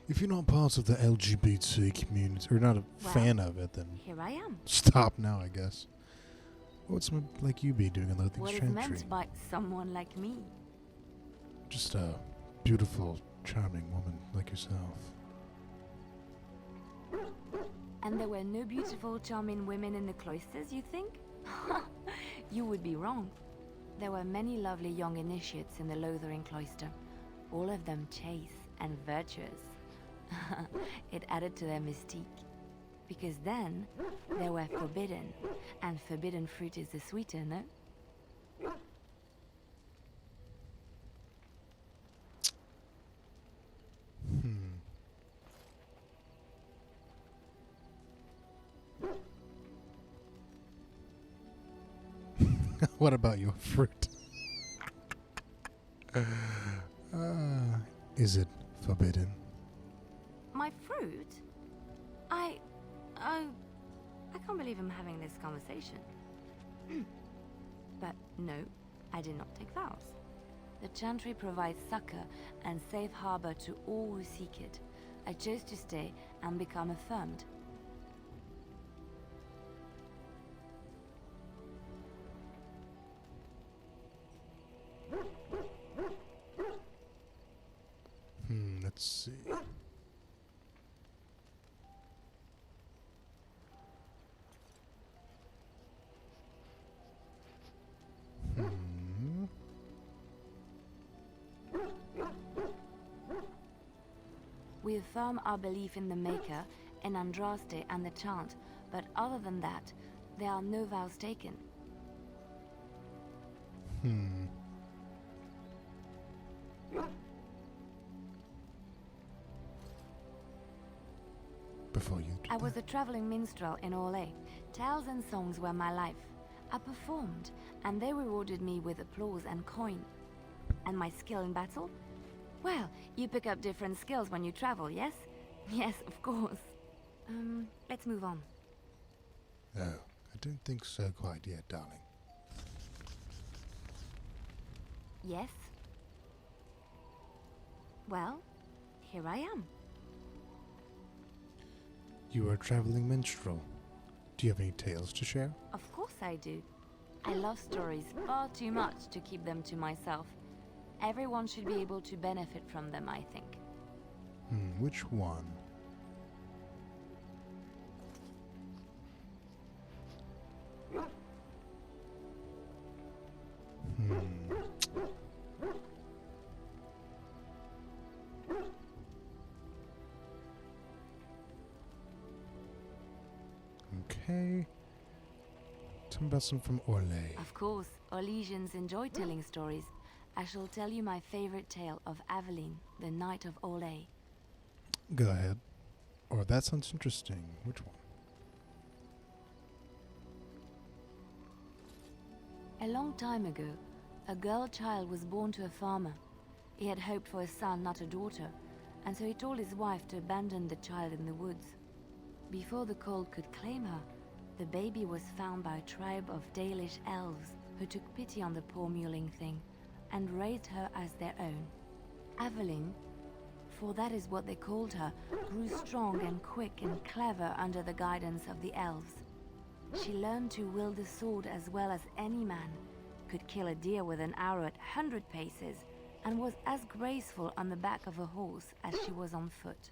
If you're not part of the LGBT community, or not a fan of it, then here I am. Stop now, I guess. What's someone like you be doing in Loathing's What is Chantry? meant by someone like me? Just a beautiful, charming woman like yourself. And there were no beautiful, charming women in the cloisters, you think? You would be wrong. There were many lovely young initiates in the Lothering cloister, all of them chaste and virtuous. It added to their mystique. Because then, they were forbidden, and forbidden fruit is the sweeter, no? What about your fruit? Is it forbidden? My fruit? I can't believe I'm having this conversation. But no, I did not take vows. The Chantry provides succor and safe harbor to all who seek it. I chose to stay and become affirmed. Let's see. We affirm our belief in the Maker, in Andraste and the chant, but other than that, there are no vows taken. Before you I was a traveling minstrel in Orlais. Tales and songs were my life. I performed, and they rewarded me with applause and coin. And my skill in battle? Well, you pick up different skills when you travel, yes? Yes, of course. Let's move on. Oh, I don't think so quite yet, darling. Yes? Well, here I am. You are a traveling minstrel. Do you have any tales to share? Of course I do. I love stories far too much to keep them to myself. Everyone should be able to benefit from them, I think. Which one? Okay. Tell me about some from Orlais. Of course, Orlesians enjoy telling stories. I shall tell you my favorite tale of Aveline, the Knight of Orlais. Go ahead. Oh, that sounds interesting. Which one? A long time ago, a girl child was born to a farmer. He had hoped for a son, not a daughter, and so he told his wife to abandon the child in the woods. Before the cold could claim her, the baby was found by a tribe of Dalish elves who took pity on the poor mewling thing and raised her as their own. Aveline, for that is what they called her, grew strong and quick and clever under the guidance of the elves. She learned to wield the sword as well as any man, could kill a deer with an arrow at 100 paces, and was as graceful on the back of a horse as she was on foot.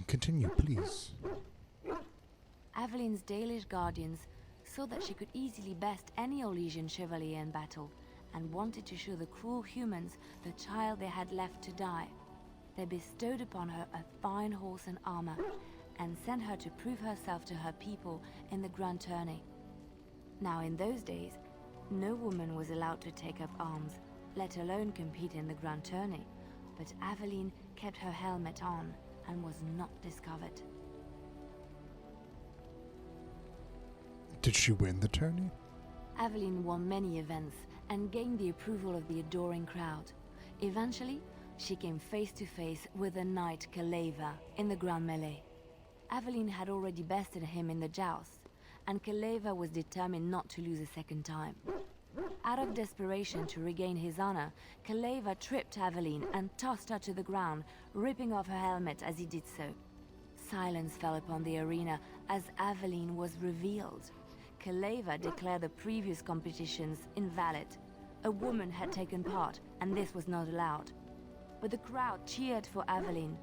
Continue, please. Aveline's Dalish guardians saw that she could easily best any Orlesian chevalier in battle, and wanted to show the cruel humans the child they had left to die. They bestowed upon her a fine horse and armor, and sent her to prove herself to her people in the grand tourney. Now in those days, no woman was allowed to take up arms, let alone compete in the grand tourney, but Aveline kept her helmet on and was not discovered. Did she win the tourney? Aveline won many events and gained the approval of the adoring crowd. Eventually, she came face to face with the knight Kaleva in the grand melee. Aveline had already bested him in the joust, and Kaleva was determined not to lose a second time. Out of desperation to regain his honor, Kaleva tripped Aveline and tossed her to the ground, ripping off her helmet as he did so. Silence fell upon the arena as Aveline was revealed. Kaleva declared the previous competitions invalid. A woman had taken part, and this was not allowed. But the crowd cheered for Aveline.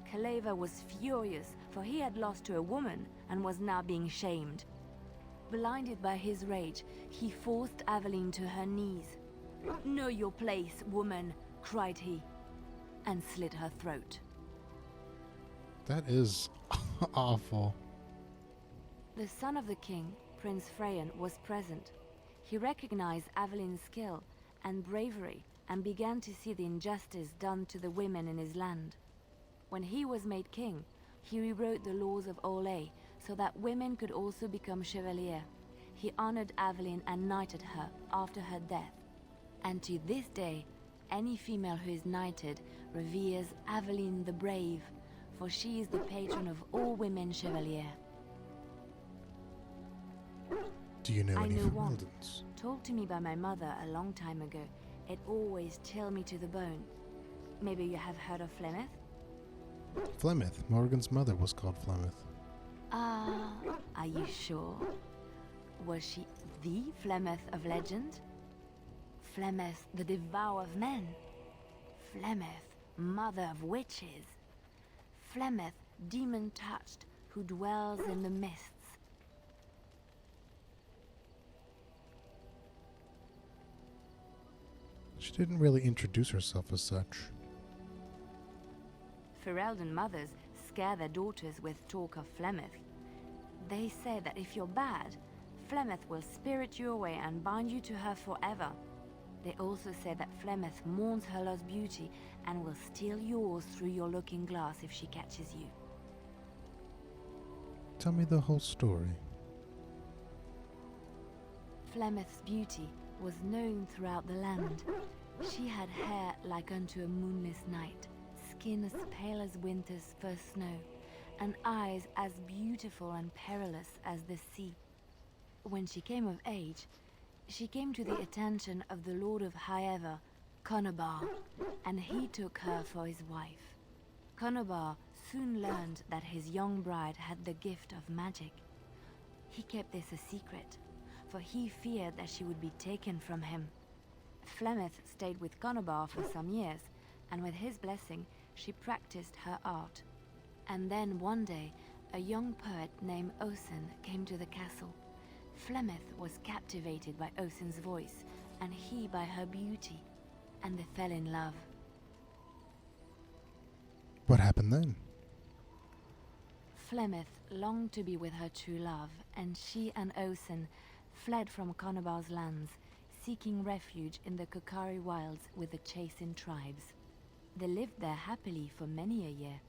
Kaleva was furious, for he had lost to a woman and was now being shamed. Blinded by his rage, he forced Aveline to her knees. "Know your place, woman," cried he, and slit her throat. That is awful. The son of the king, Prince Freyan, was present. He recognized Aveline's skill and bravery and began to see the injustice done to the women in his land. When he was made king, he rewrote the laws of Orlais so that women could also become chevalier. He honored Aveline and knighted her after her death. And to this day, any female who is knighted reveres Aveline the Brave, for she is the patron of all women chevalier. Do you know I any know from one, Eldons? told to me by my mother a long time ago. It always chilled me to the bone. Maybe you have heard of Flemeth? Flemeth. Morgan's mother was called Flemeth. Are you sure? Was she the Flemeth of legend? Flemeth, the devourer of men? Flemeth, mother of witches? Flemeth, demon-touched, who dwells in the mists? She didn't really introduce herself as such. Ferelden mothers scare their daughters with talk of Flemeth. They say that if you're bad, Flemeth will spirit you away and bind you to her forever. They also say that Flemeth mourns her lost beauty and will steal yours through your looking glass if she catches you. Tell me the whole story. Flemeth's beauty was known throughout the land. She had hair like unto a moonless night, skin as pale as winter's first snow, and eyes as beautiful and perilous as the sea. When she came of age, she came to the attention of the Lord of Highever, Conobar, and he took her for his wife. Conobar soon learned that his young bride had the gift of magic. He kept this a secret, for he feared that she would be taken from him. Flemeth stayed with Conobar for some years, and with his blessing, she practiced her art. And then one day, a young poet named Osen came to the castle. Flemeth was captivated by Osen's voice, and he by her beauty, and they fell in love. What happened then? Flemeth longed to be with her true love, and she and Osen fled from Conobar's lands, seeking refuge in the Kokari wilds with the Chasen tribes. They lived there happily for many a year,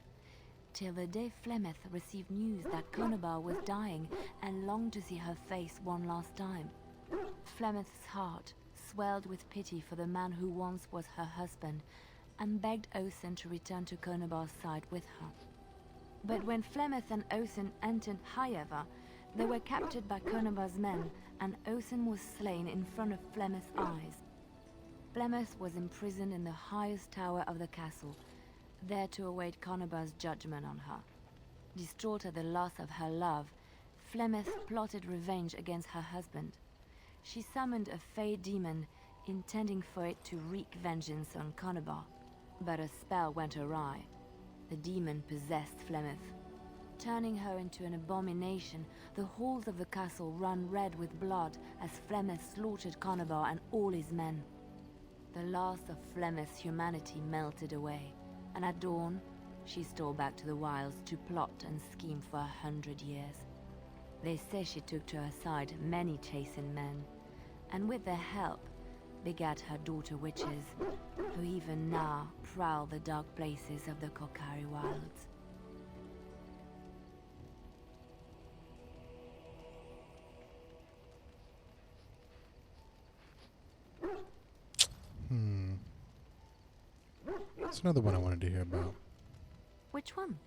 till the day Flemeth received news that Conobar was dying and longed to see her face one last time. Flemeth's heart swelled with pity for the man who once was her husband, and begged Osen to return to Conobar's side with her. But when Flemeth and Osen entered Highever, they were captured by Conobar's men, and Osen was slain in front of Flemeth's eyes. Flemeth was imprisoned in the highest tower of the castle, there to await Conobar's judgment on her. Distraught at the loss of her love, Flemeth plotted revenge against her husband. She summoned a fey demon, intending for it to wreak vengeance on Conobar. But a spell went awry. The demon possessed Flemeth. Turning her into an abomination, the halls of the castle ran red with blood as Flemeth slaughtered Conobar and all his men. The last of Flemeth's humanity melted away, and at dawn, she stole back to the wilds to plot and scheme for 100 years. They say she took to her side many Chasen men, and with their help, begat her daughter witches, who even now prowl the dark places of the Kokari wilds. That's another one I wanted to hear about. Which one?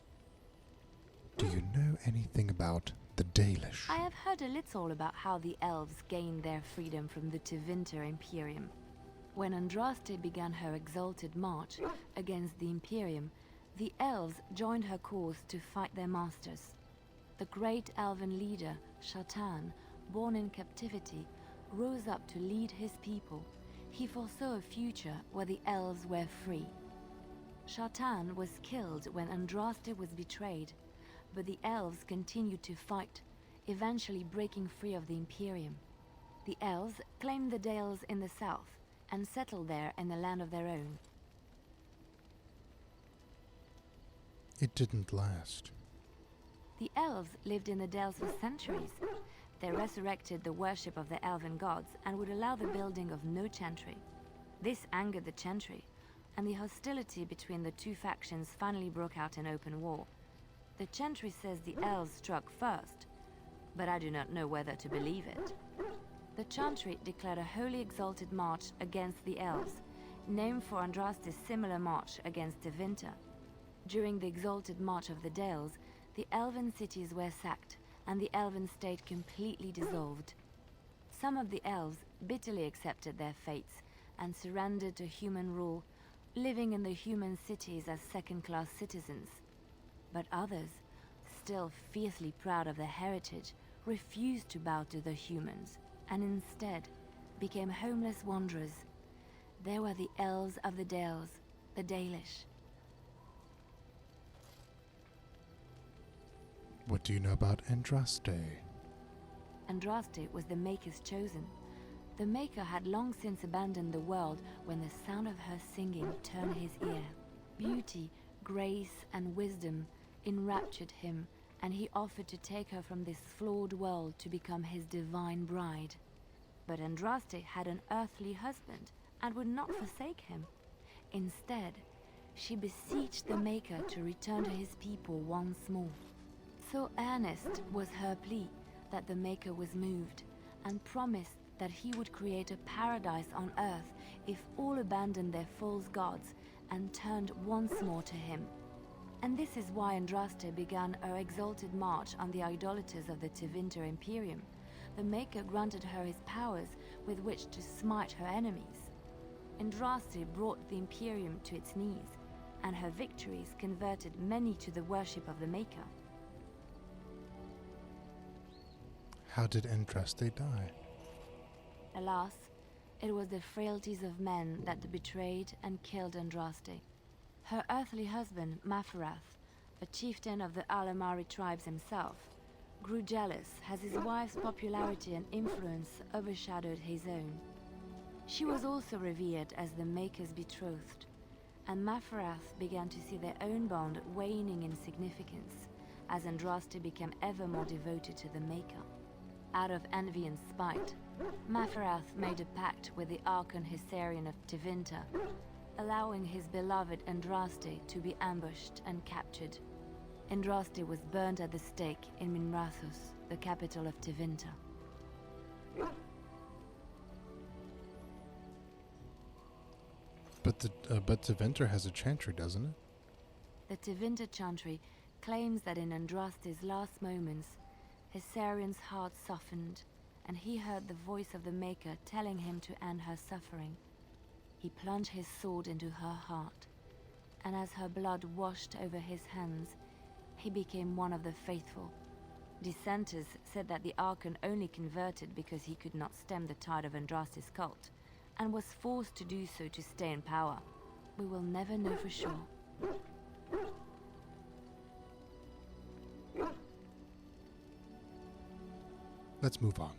Do you know anything about the Dalish? I have heard a little about how the elves gained their freedom from the Tevinter Imperium. When Andraste began her exalted march against the Imperium, the elves joined her cause to fight their masters. The great elven leader, Shatan, born in captivity, rose up to lead his people. He foresaw a future where the elves were free. Shatan was killed when Andraste was betrayed, but the elves continued to fight, eventually breaking free of the Imperium. The elves claimed the Dales in the south and settled there in a land of their own. It didn't last. The elves lived in the Dales for centuries. They resurrected the worship of the elven gods and would allow the building of no chantry. This angered the chantry, and the hostility between the two factions finally broke out in open war. The chantry says the elves struck first, but I do not know whether to believe it. The chantry declared a wholly exalted march against the elves, named for Andraste's similar march against Tevinter. During the exalted march of the Dales, the elven cities were sacked, and the elven state completely dissolved. Some of the elves bitterly accepted their fates and surrendered to human rule, living in the human cities as second-class citizens. But others, still fiercely proud of their heritage, refused to bow to the humans, and instead became homeless wanderers. They were the elves of the Dales, the Dalish. What do you know about Andraste? Andraste was the Maker's chosen. The Maker had long since abandoned the world when the sound of her singing turned his ear. Beauty, grace, and wisdom enraptured him, and he offered to take her from this flawed world to become his divine bride. But Andraste had an earthly husband and would not forsake him. Instead, she beseeched the Maker to return to his people once more. So earnest was her plea that the Maker was moved and promised that he would create a paradise on Earth if all abandoned their false gods and turned once more to him. And this is why Andraste began her exalted march on the idolaters of the Tevinter Imperium. The Maker granted her his powers with which to smite her enemies. Andraste brought the Imperium to its knees, and her victories converted many to the worship of the Maker. How did Andraste die? Alas, it was the frailties of men that betrayed and killed Andraste. Her earthly husband, Maferath, a chieftain of the Alamari tribes himself, grew jealous as his wife's popularity and influence overshadowed his own. She was also revered as the Maker's betrothed, and Maferath began to see their own bond waning in significance as Andraste became ever more devoted to the Maker. Out of envy and spite, Maferath made a pact with the Archon Hysarian of Tevinter, allowing his beloved Andraste to be ambushed and captured. Andraste was burned at the stake in Minrathous, the capital of Tevinter. But Tevinter has a chantry, doesn't it? The Tevinter chantry claims that in Andraste's last moments, Hysarian's heart softened, and he heard the voice of the Maker telling him to end her suffering. He plunged his sword into her heart, and as her blood washed over his hands, he became one of the faithful. Dissenters said that the Archon only converted because he could not stem the tide of Andraste's cult, and was forced to do so to stay in power. We will never know for sure. Let's move on.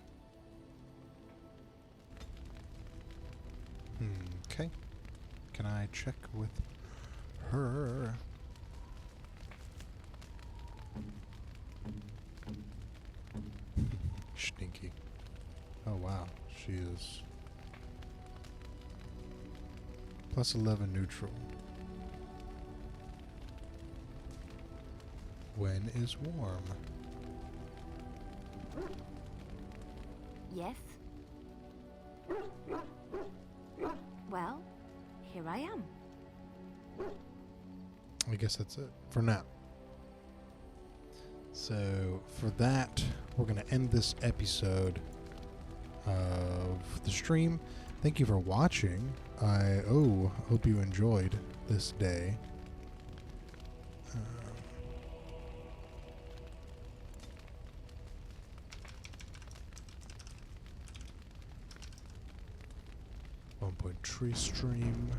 Okay. Can I check with her? Stinky. Oh wow, she is +11 neutral. When is warm? Yes? Well, here I am. I guess that's it for now. So for that, we're going to end this episode of the stream. Thank you for watching. I hope you enjoyed this day. 1.3 stream.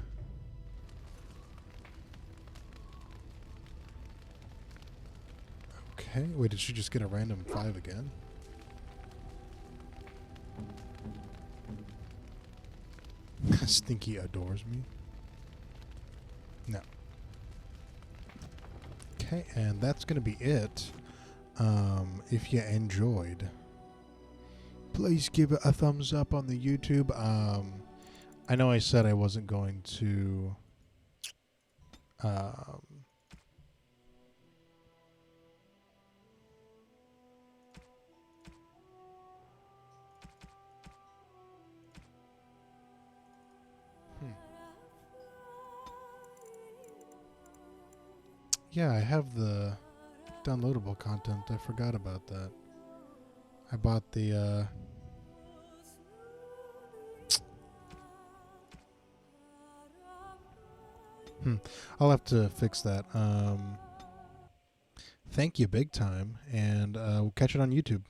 Okay, wait, did she just get a random 5 again? Stinky adores me. No. Okay, and that's going to be it. If you enjoyed, please give it a thumbs up on the YouTube. I know I said I wasn't going to Yeah, I have the downloadable content. I forgot about that. I bought the I'll have to fix that. Thank you big time, and we'll catch it on YouTube.